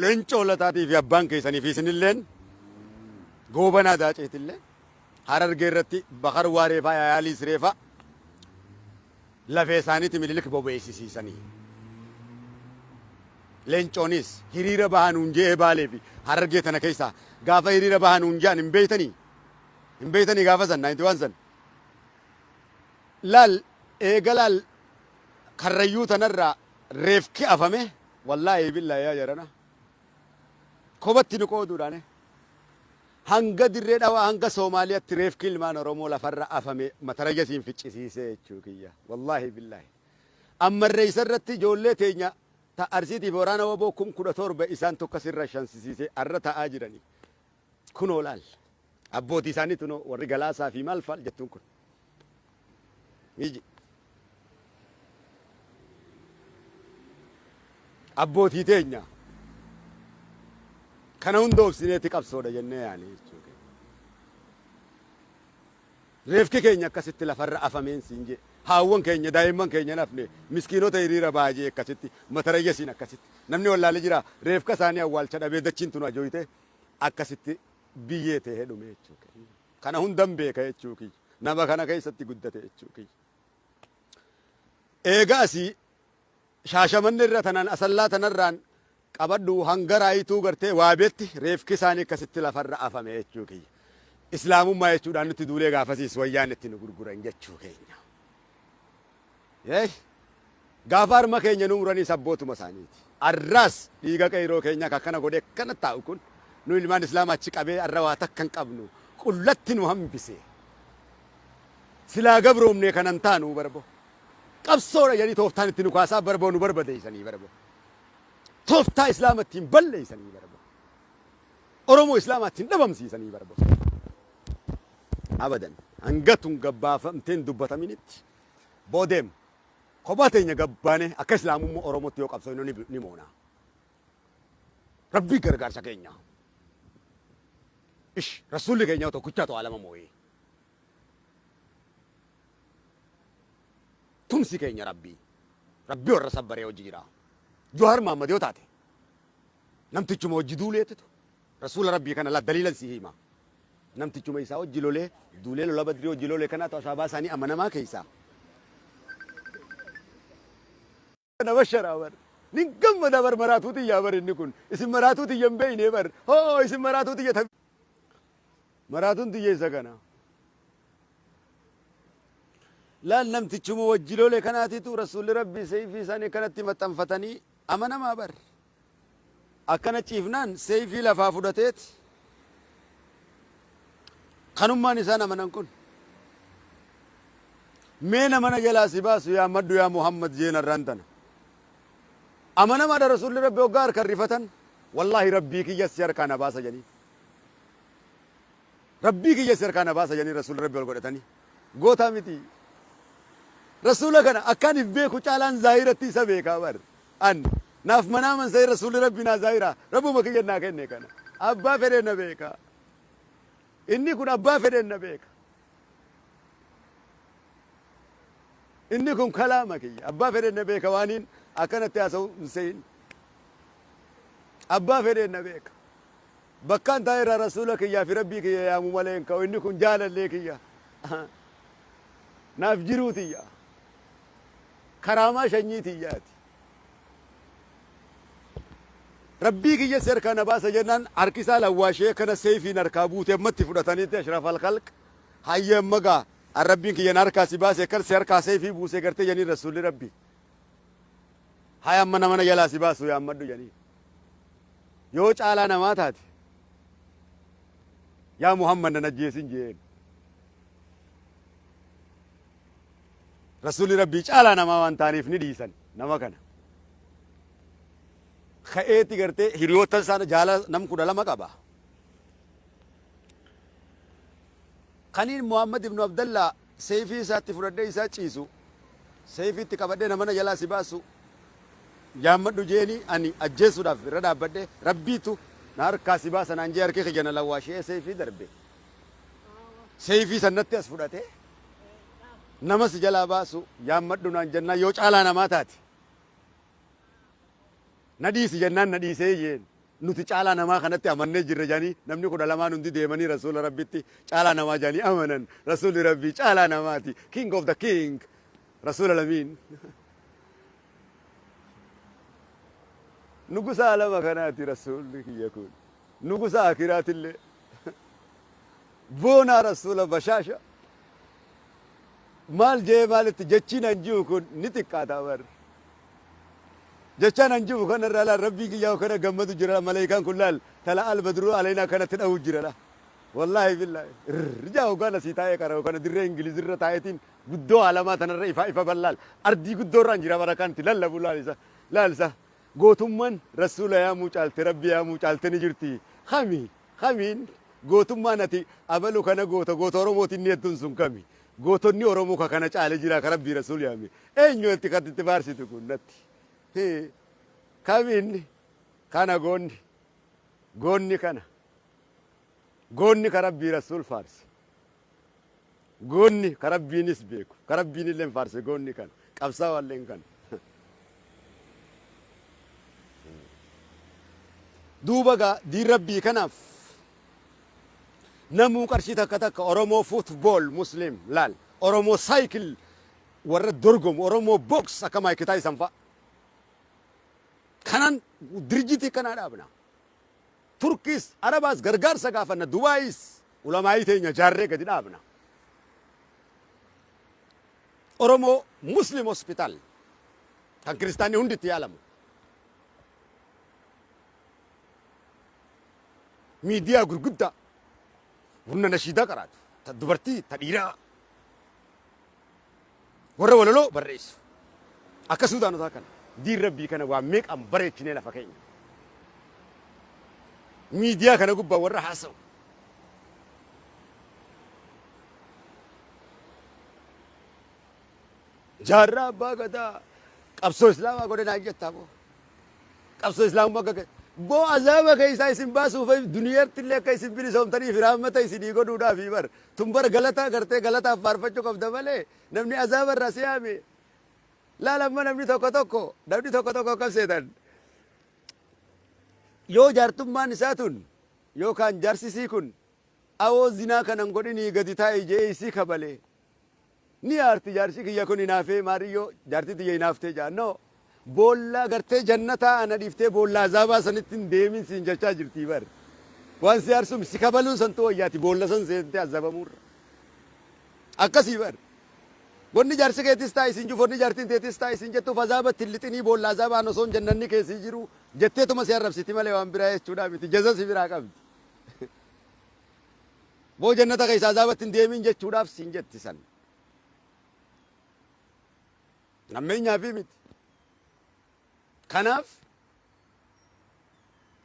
Leencoo lataatii fi abbaan keessanii fi isinilleen goobanaa daaceetillee harargee irratti bakar waareefaa yaayaalii sireefaa lafee isaaniitti mililik bobeessisiisanii. Leencoonis hiriira bahanuun jee baalee fi harargee tana keessaa gaafa hiriira bahanuun jaan hin beeytanii gaafa san 91 san laal eegalaal karrayyuu tanarraa reefki afame wallaahi billaahi yaa jarana kophatti nu qooduudhaane hanga dirree dhawaa hanga Soomaaliyaatti reefki ilmaan Oromoo lafarra afame matarayyasiin ficcisiisee jechuu kiyya wallaahi billaahi ammarree isarratti ijoollee teenya ta arsiitiif waraana waboo 17 isaan tokko sirra shansisiisee arra ta'aa jiranii kunoo laal abbootii isaanii tunoo warri galaasaa fi maal faal jettuun kun iji abbootii teenya kana hunda obsineeti qabsoodha jennee yaani jechuudha. Reefki keenya akkasitti lafarra afameen siin jee haawwan keenya daa'imman keenya nafne miskiinota hiriira baajee akkasitti matarayyasiin akkasitti namni wallaalee jira reefka isaanii awwaalcha dhabee dachiin tunu ajooyite akkasitti biyyee ta'ee dhume jechuudha. Kana hundan beeka jechuudha. Nama kana keessatti guddate jechuudha. Eegaa asii shaashamanni irra tanaan asallaa tanarraan qabaddu hangaraayituu gartee waabeetti reefki isaanii akkasitti lafarra afame jechuu keenya. Islaamummaa jechuudhaan nutti duulee gaafasiis wayyaan itti nu gurguran jechuu keenya. Gaafa harma keenya nu muraniis abbootuma isaaniiti. Arraas dhiiga qeyroo keenya akkana godhee akkana taa'u kun nu ilmaan islaamaa achi qabee arra waa takka hin qabnu qullatti nu hambise. Silaa gabroomnee kanan taanu barbo. Qabsoodha jedhanii tooftaan itti nu kaasaa barboo nu barbadeessanii barbo. Tooftaa islaamattiin balleessanii barbo. Oromoo islaamattiin dhabamsiisanii barbo. Abadan hangatun gabbaafamteen dubbataminitti boodeem kophaa teenya gabbaane akka islaamummaa Oromootti yoo qabsoofnu ni moona. Rabbii gargaarsa keenya. Rasuulli keenya tokkichaa ta'u alama moo'ee. Tumsi keenya rabbii warra sabbaree hojii jira. Johaar Mahammad yoo taate namtichuma hojii duuleetitu rasuula rabbii kana la daliilan si hima. Namtichuma isaa hojii lolee duulee lola badrii hojii lolee kanaatu asaabaa isaanii amanamaa keessaa. Nabashara bar nin gammada bar maraatuuti yaa bar inni kun isin maraatuuti yan beeyne bar hoo isin maraatuuti ya maraatuun tiyya isa kana. لا لم تجمو وجلو لكناتي تو رسول ربي سيفي ساني كانت متنفتني أمنا ما بر أكنت شيفنان سيفي لفافودتت خنوم ما نسانا منن كن مين من جلا سباس يا مدو يا محمد جين الرندنا أمنا ما رسول ربي وقار كرفتن والله ربي كي يسير كان باسا جني ربي كي يسير كان باسا جني رسول ربي والقرتني قوتا متي رسول كنا أكان يبيكو چالان ظاهرتي سبيكا بر أن ناف منا من سي رسول ربنا ظاهرة ربو مكي جنا كنه كنا أبا فرين بيكا إني كن أبا فرين بيكا إني كن كلامك أبا فرين بيكا وانين أكنت تاسو نسين أبا فرين بيكا بكان داير رسولك يا في ربك يا مملين كو إني كن جال لك يا ناف جروتي يا كرامة شنيتي ياتي ربي كي يسر كان باس جنان أركيسا لواشة كان سيفي نركابوت يمتي فرطاني تشرف الخلق هاي مجا الربي كي يناركا سباس يكر سير كاسيفي بوسه کرتے جني رسول ربي هاي أمنا منا يلا سباس ويا أمدو جني يوش على نمات هاتي يا محمد نجيسين جين رسول ربي على نما وان تانيف نديسن نما كنا خيتي کرتے هيروتن سان جالا نم كودلا مكابا خنين محمد ابن عبد الله سيفي ساتي فرده إسا چيسو سيفي تكابده نمنا يلا سباسو يامدو جيني أني أجيسو داف ردا بده ربيتو نار كاسباسا نانجير كي خجنا لواشي سيفي دربه سيفي سنتي أسفرته نمس جلا باسو يامدو نانجنا يوش على نماتات نديس جنان نديسه جين nuti caalaa namaa kanatti amannee jirra jaanii namni kudha lamaan hundi deemanii rasuula rabbitti caalaa namaa jaanii amanan rasuulli rabbii caalaa namaati king of the king rasuula lamiin nugusa alama kanaati rasuulli kiyya kun nugusa akiraatillee boonaa rasuula bashaasha maal jee maalitti jechiin anji'u kun ni xiqqaataa bar جتان أنجو كان الرجال ربي كي ياو كان جمدو جرا ملايكان كلال تلا البدرو علينا كانت تداو جرا والله بالله رجعوا كان سيتاي كارو كان دري إنجليز دري تايتين قدو علامات أنا رأي فايفا بلال أردي قدو رانجرا برا كان تلال بولا لسا لا لسا قوتمان رسول يا موجال تربي يا موجال تنجرتي خمين قوتمان نتي أبلو كان قوتو رموتي نيتون سون كمي قوتو ني أرمو كان تعالى جرا كربي رسول يامي أينو أنت تبارسي تكون نتي هي كمين كان غوني كربي رسول فارس غوني كربي نسبيكو كربي نلين فارس غوني كان قبصا والين كان دوبغا دي ربي كناف نمو قرشي تكتك أورومو فوتبول مسلم لال أورومو سايكل ورد درغم أورومو بوكس أكما كتاي سنفا كنان درجتي كنان أبنا تركيس عرباس غرغار سقافنا دوايس علماء تيجي جارة كدينا أبنا أورومو مسلم هوسبيتال كان كريستاني هندي تيالم ميديا غرغدا ورنا نشيدا كرات تدبرتي تديرا ورا ولولو بريس أكسودانو ذاكنا دي ربي كنا واميك أم بريتشني لفكين ميديا كنا قبّا ورا حاسو جارا باغدا قبصو إسلام أقول ناجي تابو قبصو إسلام باغا بو عذاب كيسا يسمباسو في دنيا تلله كيس بيري سومتني فرام متى يسدي کو ڈوڈا فیور تم پر غلطا کرتے غلطا پارفچو کب دبلے نمني عذاب الرسيامي لا لما نمني توكو كم سيدان يو جارتم ما نساتون يو كان جارسي سيكون أو زنا كان نقولني قدي تاي جي سي كبلة ني أرتي جارسي كي يكون ينافع ماريو جارتي تيجي ينافع جانو بولا قرتي جنتا أنا ديفته بولا زابا سنتين ديمين سنجتا جرتي بار وان سيارسوم سكابلون سنتو ياتي بولا سن سنتي عذاب مور أكاسي بار Bonni jaarsi keetis taa'e isin jufoonni jaartiin teetis taa'e isin jettuuf azaabatti lixinii boolla azaabaan osoo hin jannanni keessi jiru jetteetuma si arrabsiti malee waan biraa jechuudha miti jaza si biraa qabdi. Boo jannata keessa azaabatti hin deemin jechuudhaaf siin jettisan. Nammeenyaa fi miti. Kanaaf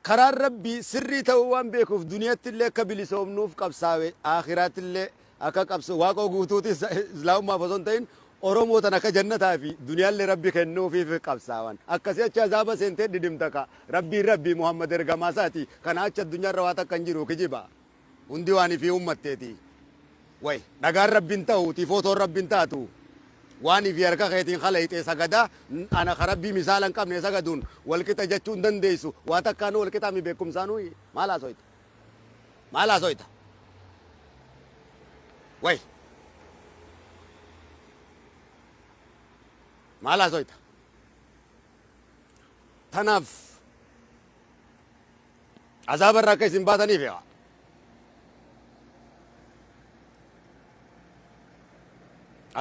karaan rabbii sirrii ta'uu waan beekuuf duniyaatti illee akka bilisoomnuuf qabsaa'e akhiraatti illee akka qabsu waaqa guutuuti islaamummaaf osoo hin ta'in oromootan akka jannataa fi duniyaallee rabbi kennuufiif qabsaa'an akkasii achi azaaba seentee didimta ka rabbii muhammad ergamaa isaati kana achi addunyaarra waa takka hin jiru kijiba hundi waan fi ummatteeti way dhagaan rabbiin ta'uuti footoon rabbiin taatu waan fi harka keetiin khalayxee sagada ana rabbii misaalan qabne sagaduun walqixa jechuun dandeessu waa takkaan walqixa mi beekumsaanuu maal haasoyta way maal haasoyta tanaaf azaabarraa akka isin baataniif yaa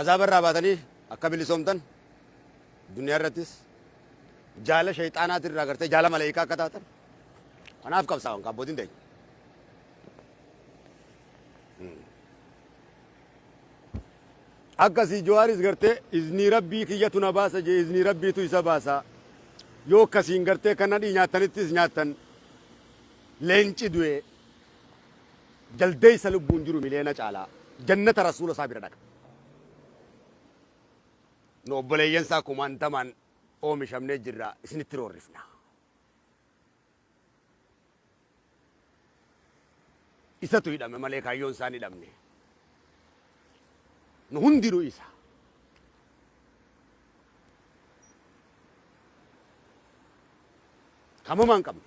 azabarraa baatanii akka bilisoomtan duniyaa irrattis jaala shayxaanaati irraa gartee jaala malaayikaa akka taatan kanaaf qabsaa'an abbootiin teenya. Akkasii Jawaaris gartee iznii rabbii kiyyatu na baasa jee iznii rabbiitu isa baasa yoo akkasiin gartee kana nyaattanittis nyaattan leenci du'e jaldeessa lubbuun jiru mileena caalaa jannata rasuula isaa bira dhaqa. Nu obboleeyyan isaa kumaantamaan oomishamnee jirra isinitti roorrifna. Isatu hidhame malee kaayyoon isaan hidhamne. Nu hundinuu isa. Kamamaan qabne.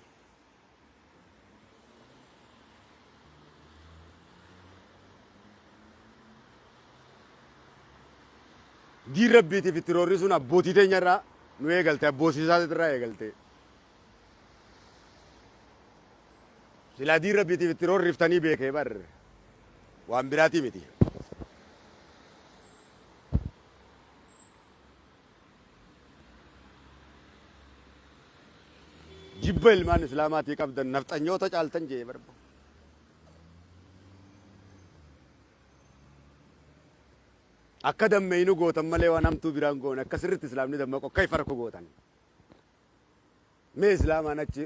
Diin rabbiitiif itti roorrisuun abbootii teenyarraa nu eegalte abbootii isaatirraa eegalte. Silaa diin rabbiitiif itti roorriftanii beekee bar waan biraatii miti. Jibba ilmaan islaamaatii qabdan nafxanyoota caaltan jee barba. Akka dammeynu gootan malee waan hamtuu biraan goone akka sirriitti islaamni dammaqu akka ifarku gootan. Mee islaamaan achi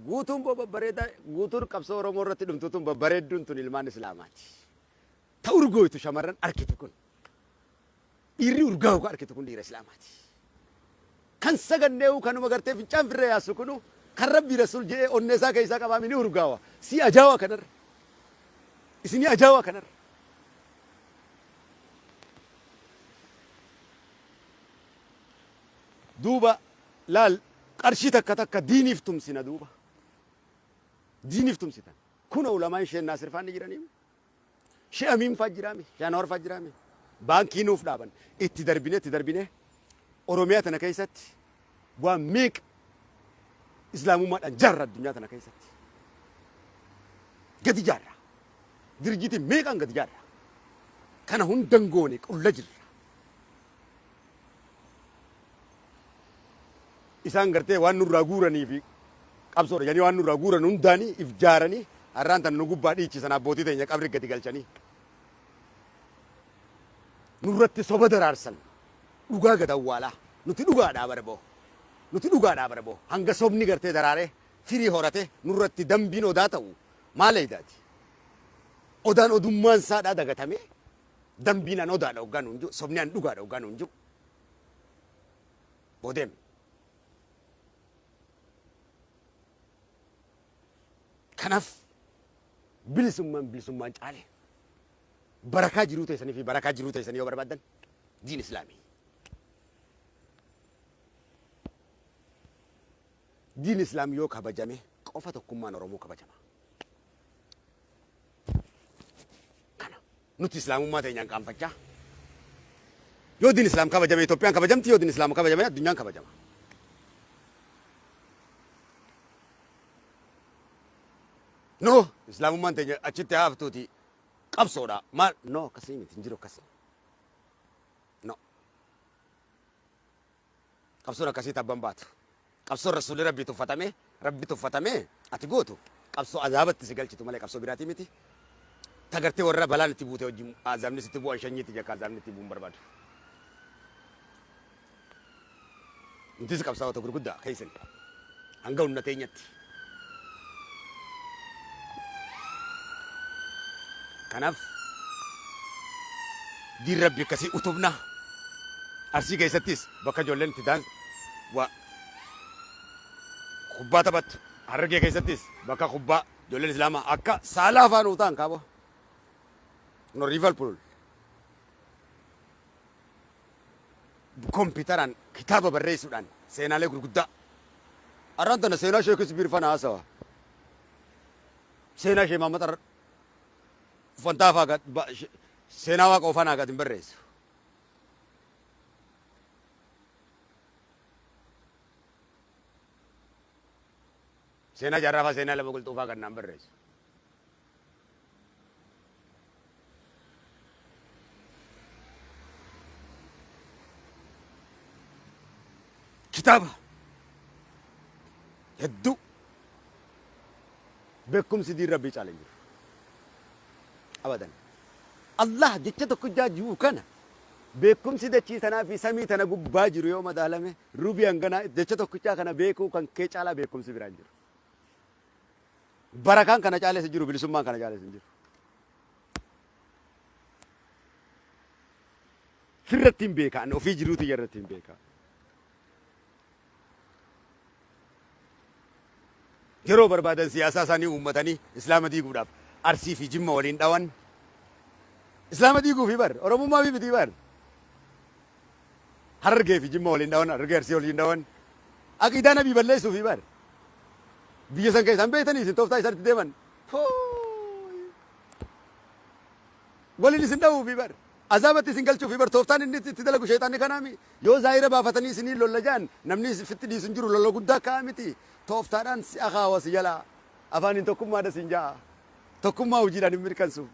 guutuun babbareedaa guutuun qabsoo Oromoo irratti dhumtuutuun babbareedduun tun ilmaan islaamaati. Ta urgooytu shamarran arkitu kun. Dhiirri urgaa'u arkitu kun dhiira islaamaati. Kan sagannee'u kanuma gartee fincaan firree yaasu kunu kan rabbi rasul jee onneesaa keessaa qabaami ni urgaawa. Si ajaawa kanarra. Isini ajaawa kanarra. Duuba laal qarshii takka diiniif tumsina duuba. Diiniif tumsitan. Kuna ulamaan isheen Naasir Faanni jiranii. Shee Amiin faa jiraame. Shee Anwar faa jiraame. Baankii nuuf dhaaban. Itti darbine Oromiyaa tana keessatti waan meeqa islaamummaadhaan jaarra addunyaa tana keessatti. Gadi jaarra. Dirjitiin meeqaan gadi jaarra. Kana hundan goone qulla jirra. Isaan gartee waan nurraa guuranii fi qabsoodha jedhanii waan nurraa guuran hundaanii if jaaranii har'aan tan nu gubbaa dhiichisan abbootii teenya qabri gadi galchanii. Nurratti soba daraarsan dhugaa gad awwaalaa nuti dhugaadhaa barboo nuti dhugaadhaa barboo hanga sobni gartee daraaree firii horate nurratti dambiin odaa ta'u maal eedaati. Odaan odummaan isaadhaa dagatamee dambiin an odaadha hoggaan hin jiru sobni an dhugaadha hoggaan hin jiru. Boodeem. Kanaaf bilisummaan caale barakaa jiruu teessanii fi barakaa jiruu teessanii yoo barbaadan diin islaamii. Diin islaamii yoo kabajame qofa tokkummaan Oromoo kabajama. Kana nuti islaamummaa teenyaan qaanfachaa yoo diin islaam kabajame Itoophiyaan kabajamti yoo diin islaam kabajame addunyaan kabajama. No, islaamummaan teenya achitti haaftuuti qabsoodha. Maal? No, akkasii miti hin jiru akkasii. No. qabsoon akkasii tabban baatu qabsoon rasuulli rabbi tuffatame ati gootu qabsoo azaabatti si galchitu malee qabsoo biraatii miti tagartee warra balaan itti buute wajjin azaabni sitti bu'aa shanyiiti jekka azaabni itti bu'uun barbaadu intis qabsaa'ota gurguddaa keessan hanga humna teenyatti kanaaf diin rabbi akkasii utubna arsii keessattis bakka ijoolleen itti kubbaa taphattu harargee keessattis bakka kubbaa ijoolleen islaamaa akka saalaa afaan utaan kaaba no Liverpool kompiitaraan kitaaba barreessuudhaan seenaalee gurguddaa arraan tana seenaa ishee keessa biirfana haasawa seenaa ishee maammata ufantaa faa seenaa waaqa ofanaa gaatiin barreessu seenaa jaarraa faa seenaa lama qulxuufaa kannaan barreessu kitaaba hedduu beekumsi diin rabbii caalee jiru abadan Allah jecha tokko jaaji'uu kana beekumsi dachii tanaa fi samii tana gubbaa jiru yoo madaalame rubii hanganaa jecha tokkichaa kana beekuu kan kee caalaa beekumsi biraan jiru barakaan kana caalees jiru bilisummaan kana caalees jiru firratti hin beekaan ofii jiruuti irratti hin beekaa yeroo barbaadan siyaasaa isaanii uummatanii islaama diiguudhaaf arsii fi jimma waliin dhawan islaama diiguu fi bar oromummaa fi miti bar harargee fi jimma waliin dhawan harargee arsii waliin dhawan aqiidaa nabii balleessuu fi bar biyya san keessan beektanii isin tooftaa isaanitti deeman waliin isin dha'uu fi bar azaabatti isin galchuu fi bar tooftaan inni itti dalagu sheexaanni kanaami yoo zaahira baafatanii isinii lolla jaan namni fitti dhiisu hin jiru lolla guddaa ka'a miti tooftaadhaan si akaawa si jalaa afaanin tokkummaadha sin ja'a tokkummaa hojiidhaan hin mirkansu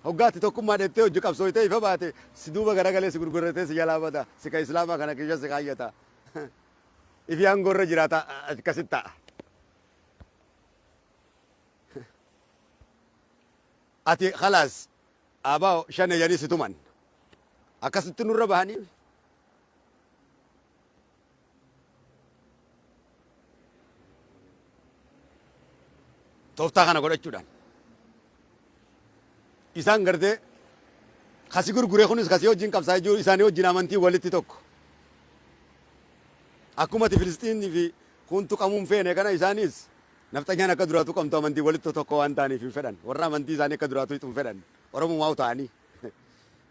hoggaatti tokkummaa dheettee hojii qabsooytee ifa baate si duuba garagalee si gurgurratee si jalaa bada si ka islaamaa kana keessa si kaayyata ifi aangoorra jiraata akkasit ta'a ati khalaas abaa shan yanii si tuman akkasitti nurra bahanii tooftaa kana godhachuudhaan isaan gartee kasi gurguree kunis kasii wajjin qabsaa jiru isaanii wajjin amantii walitti tokko akkumati Filistiinii fi kun tuqamuun feene kana isaanis nafxanyaan akka duraatu qabtu amantii walitti tokko waan ta'aniif hin fedhan warra amantii isaanii akka duraatu hin fedhan oromummaa ta'anii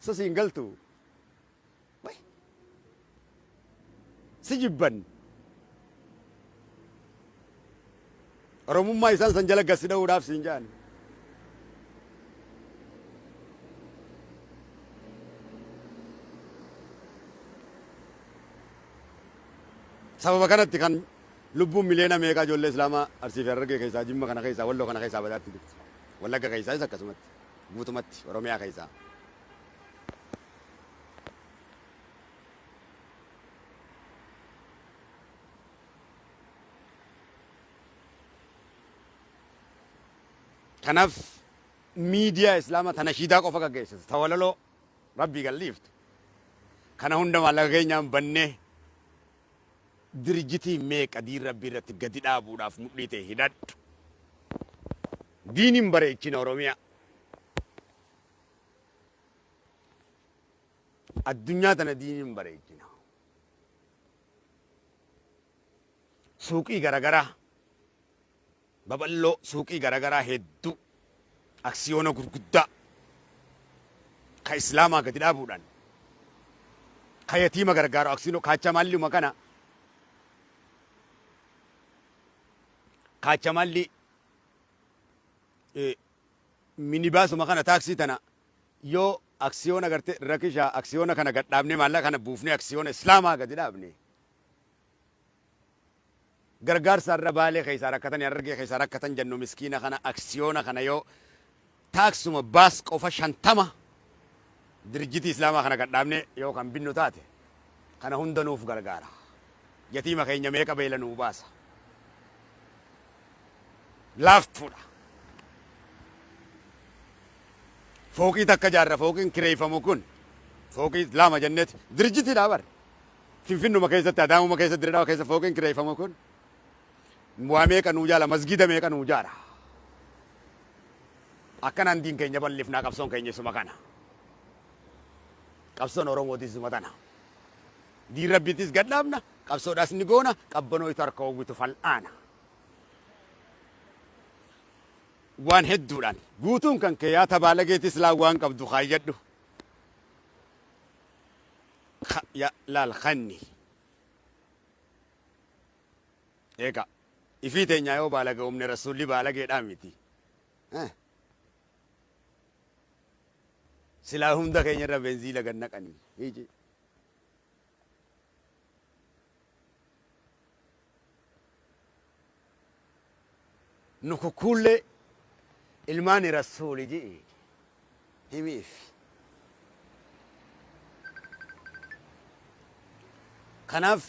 sasi hin galtu si jibban oromummaa isaan san jala gassi dha'uudhaaf siin jaan sababa kanatti kan lubbuun miliyoona meeqaa ijoollee islaamaa arsii fi harargee keessaa jimma kana keessaa walloo kana keessaa badaatti jirti wallagga keessaas akkasumatti guutumatti oromiyaa keessaa kanaaf miidiyaa islaamaa tana shiidaa qofa gaggeessisa tawalaloo rabbii galliiftu kana hunda maallaqa keenyaan bannee dirjitii meeqa diin rabbii irratti gadi dhaabuudhaaf mudhii ta'e hidhadhu diiniin bareechina oromiyaa addunyaa tana diiniin bareechina suuqii garagaraa babal'oo suuqii garagaraa hedduu aksiyoona gurguddaa ka islaamaa gadi dhaabuudhaan ka yatiima gargaaru aksiyoona kaachamalluma kana kachamalli minibaasuma kana taaksii tana yoo aksiyoona garte rakisha aksiyoona kana gad dhaabne maallaqa kana buufne aksiyoona islaamaa gadi dhaabne gargaarsa irra baalee keessaa rakkatan harargee keessaa rakkatan jennu miskiina kana aksiyoona kana yoo taaksuma baas qofa 50 dirjitii islaamaa kana gad dhaabne yoo kan binnu taate kana hundanuuf gargaara yatiima keenya meeqa beela nuu baasa laaftuudha fooqii takka jaarra fooqiin kireeffamu kun fooqii lama jenneeti dirjitiidha bar finfinnuma keessatti adaamuma keessatti diredhawa keessa fooqiin kireeffamu kun waa meeqa nuu jaala masgida meeqa nuu jaara akkanaan diin keenya bal'ifnaa qabsoon keenya isuma kana qabsoon oromootis isuma tana diin rabbiitis gadhaabna qabsoodhaas ni goona qabbanoo itu harka hawwitu fal'aana waan hedduudhaan guutuun kan kee yaa tabaalageetis laa waan qabdu kaayyadhu laal kanni eega ifii teenyaa yoo baalaga humne rasuulli baalageedhaa miti silaa hunda keenya irra benziila gannaqanii hiji nu kukkuullee ilmaani rasuuli ji'i himiif kanaaf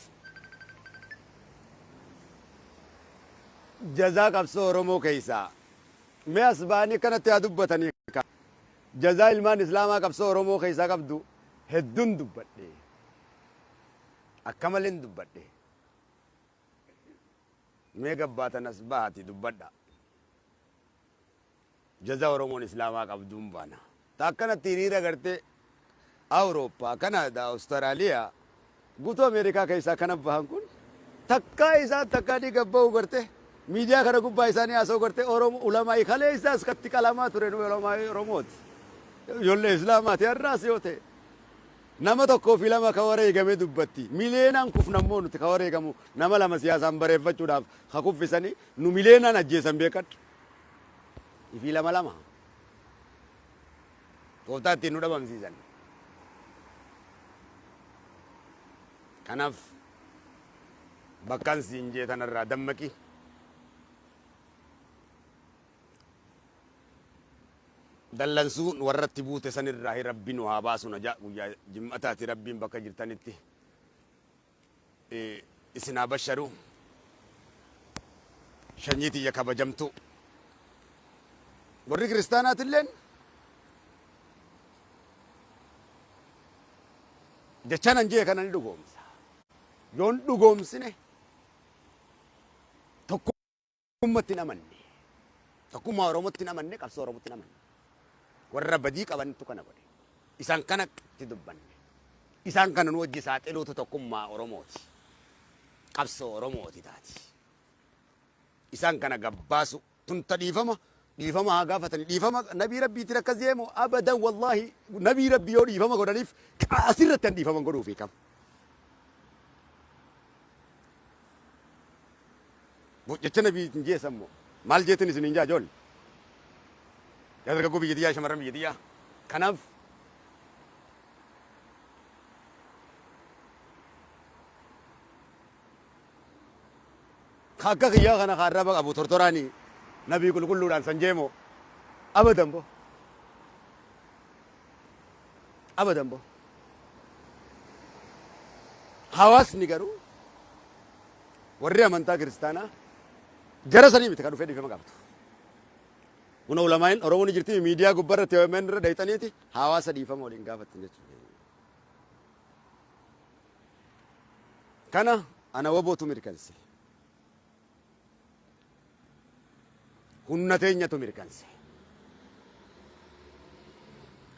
jazaa qabsoo oromoo keessaa mee as ba'anii akkanatti haa dubbatanii jazaa ilmaan islaamaa qabsoo oromoo keessaa qabdu hedduun dubbadhe akka maleen dubbadhe mee gabbaatan as baati dubbadha jazaa oromoon islaamaa qabduun baana ta akkanatti hiriira gartee awurooppaa kanaadaa awustiraaliyaa guutuu ameerikaa keessaa kana bahan kun takkaa isaa takkaa dhiiga ba'u gartee miidiyaa kana gubbaa isaanii haasa'u gartee oromoo ulamaa kalee isaas katti qalamaa ture nu ulamaa oromooti ijoollee islaamaati har'aas yoo ta'e nama tokkoo fi lama ka wareegamee dubbatti mileenaan kufnammoo nuti ka wareegamu nama lama siyaasaan bareeffachuudhaaf ka kuffisanii nu mileenaan ajjeesan beekadhu ifii lama lama tooftaa ittiin nu dhabamsiisan kanaaf bakkaan siin jee tanarraa dammaqi dallansuun warratti buute sanirraa rabbiin haa baasu na guyyaa jimmataati rabbiin bakka jirtanitti isin haa basharu shanyii tiyya kabajamtu warri kiristaanaatilleen jechanan jee kanan dhugoomsa yoon dhugoomsine tokkummatti hin amanne tokkummaa oromootti hin amanne qabsoo oromootti hin amanne warra badii qabantu kana godhe isaan kanatti dubbanne isaan kana nu wajji saaxiluutu tokkummaa oromooti qabsoo oromooti taati isaan kana gabbaasu tunta dhiifama haa gaafatanii dhiifama nabii rabbiitiin akkas jeemu abadan wallaahi nabii rabbii yoo dhiifama godhaniif asirratti han dhiifaman godhuufi kam jecha nabiitiin jeesammoo maal jeetin isin hin jaa ijoollee yaa dargaggoo biyyatiyyaa shamarran biyyatiyyaa kanaaf akka kiyyaa kana kaarraba qabu tortoraanii nabii qulqulluudhaan san jeemoo abadan bo hawaasni garuu warri amantaa kiristaanaa jara sanii miti kan dhufee dhiifama qabdu kun ulamaa'in oromoon jirti miidiyaa gubbarratti OMN irra dhayxaniiti hawaasa dhiifama waliin gaafattan jechuudha kana ana wabootu mirkanse humna teenyatu mirkanse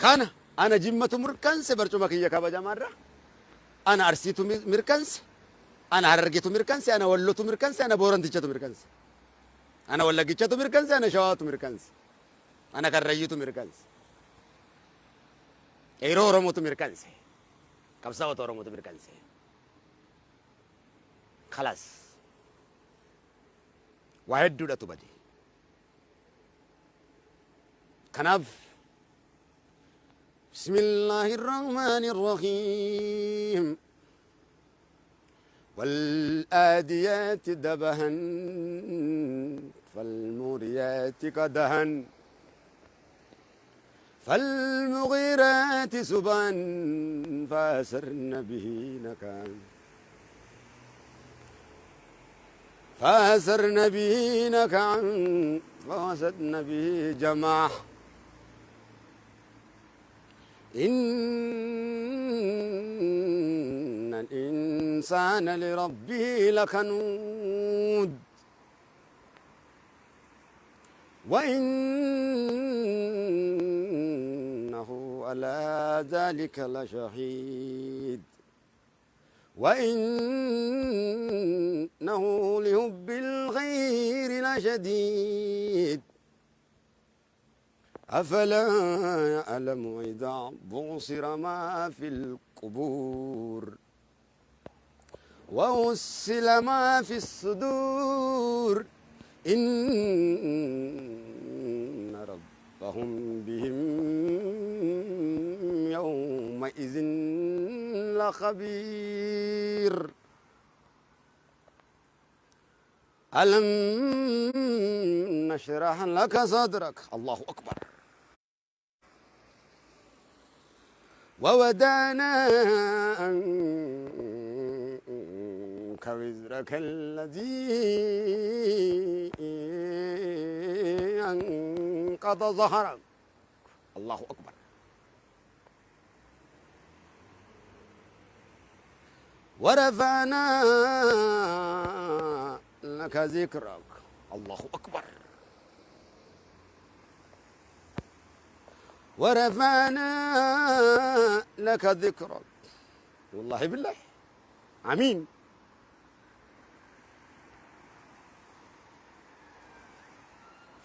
kana ana jimmatu mirkanse barcuma kiyya kabajamaarra ana arsiitu mirkanse ana harargetu mirkanse ana wallotu mirkanse ana boorantichatu mirkanse ana wallagichatu mirkanse ana shawaatu mirkanse ana karrayyutu mirkanse eeroo oromootu mirkanse qabsaa'ota oromootu mirkanse khalas waa hedduudhatu bade kanaaf بسم الله الرحمن الرحيم والآديات دبها فالموريات قدحا فالمغيرات سبحا فأسرن به نكان فأسرن به نكعا فوسدن به جماح إن الإنسان لربه لكنود وإنه على ذلك لشهيد وإنه لحب الخير لشديد أفلا يعلم إذا بعصر ما في القبور وحصل ما في الصدور إن ربهم بهم يومئذ لخبير ألم نشرح لك صدرك الله أكبر وودعنا عنك وزرك الذي أنقض ظهرك الله أكبر ورفعنا لك ذكرك الله أكبر ورفعنا لك ذكرك والله بالله امين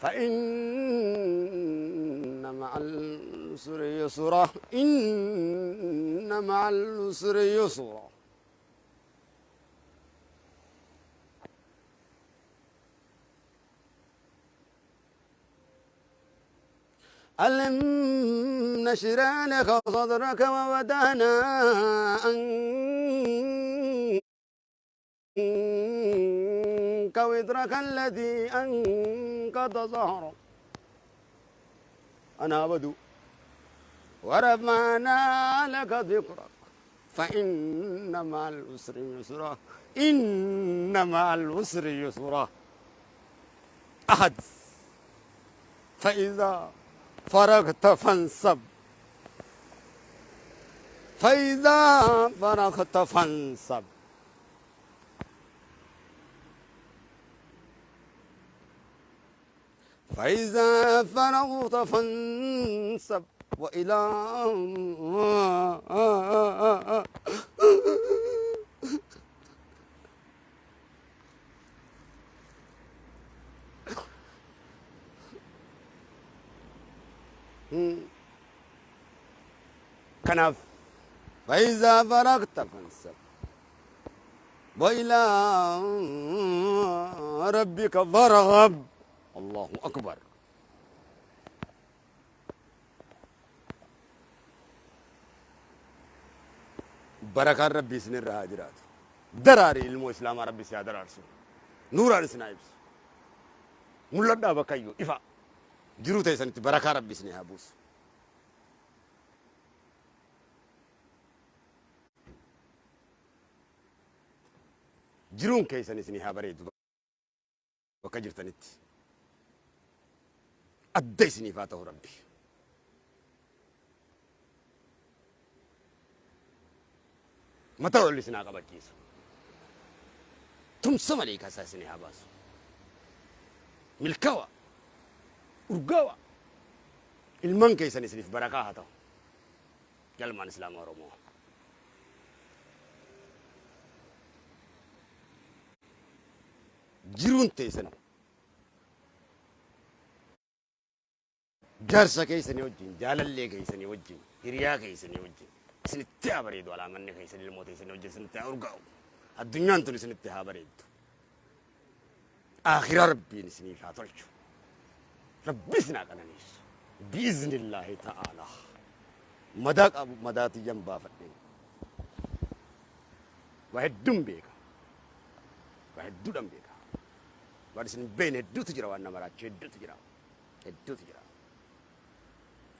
فإن مع العسر يسرا إن مع العسر يسرا ألم نشرح لك صدرك ووضعنا عنك وزرك الذي أنقض ظهرك أنا بدو ورفعنا لك ذكرك فإن مع العسر يسرا إن مع العسر يسرا أحد فإذا فرغت فانصب فإذا فرغت فانصب فإذا فرغت فانصب وإلى كنف فإذا فرغت فانصب وإلى ربك فارغب الله أكبر بركة ربي سنر هاجرات دراري علم الإسلام ربي سيادة رارسو نور الإسنايبس مولد بكايو إفا جروت سنت بركة ربي سنها بوس جرون كيسن سنها بريد وكجرتنت أدي سنفاته ربي متى اللي سناقة بجيس تم سماليك أساسني هاباس ملكوا أرجوا المن كيسن سنف بركة هذا جلمان إسلام ورمو جرون تيسن جارسا كيسن يوجين جالالي كيسن يوجين هريا كيسن يوجين سنتها بريد ولا من كيسن الموت كيسن يوجين سنتها أرجعوا الدنيا أنتم سنتها بريد آخر ربي نسني فاتولشوا ربي سنا كنانيس بإذن الله تعالى مداك أبو مداتي جنبا فتين واحد دم بيك واحد دم بيك وارسن بين الدو تجرا وانا مرات الدو تجرا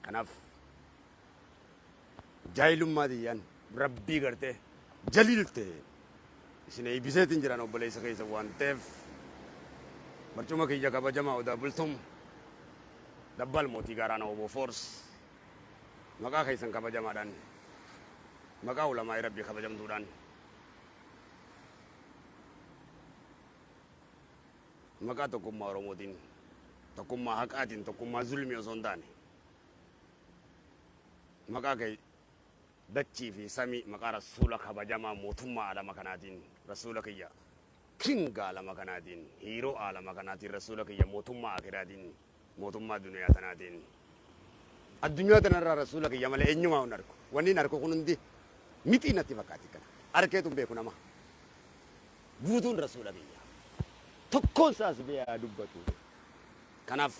كناف جايلوم ما ديان ربي کرتے جلیل تے اسنے بيسيتين جرانو بلي سكاي سوان تف barcuma kiyya kabajamaa odaa bultum dabbal mootii gaaraana obbo Foors maqaa keessan kabajamaadhaan maqaa ulamaa rabbii kabajamtuudhaan maqaa tokkummaa Oromootiin tokkummaa haqaatiin tokkummaa zulmii osoo hin taane maqaa kee dachii fi samii maqaa rasuula kabajamaa mootummaa alama kanaatiin rasuula kiyya kinga alama kanaatiin hiiroo alama kanaatiin rasuula kiyya mootummaa akiraatiin mootummaa duniyaa tanaatiin addunyaa tanarraa rasuula kiyya malee eenyumaa hin arku wanni hin arku kun hundi mixii natti fakkaati kana arkeetuun beeku nama guutuun rasuula kiyya tokkoon isaas bee dubbatu kanaaf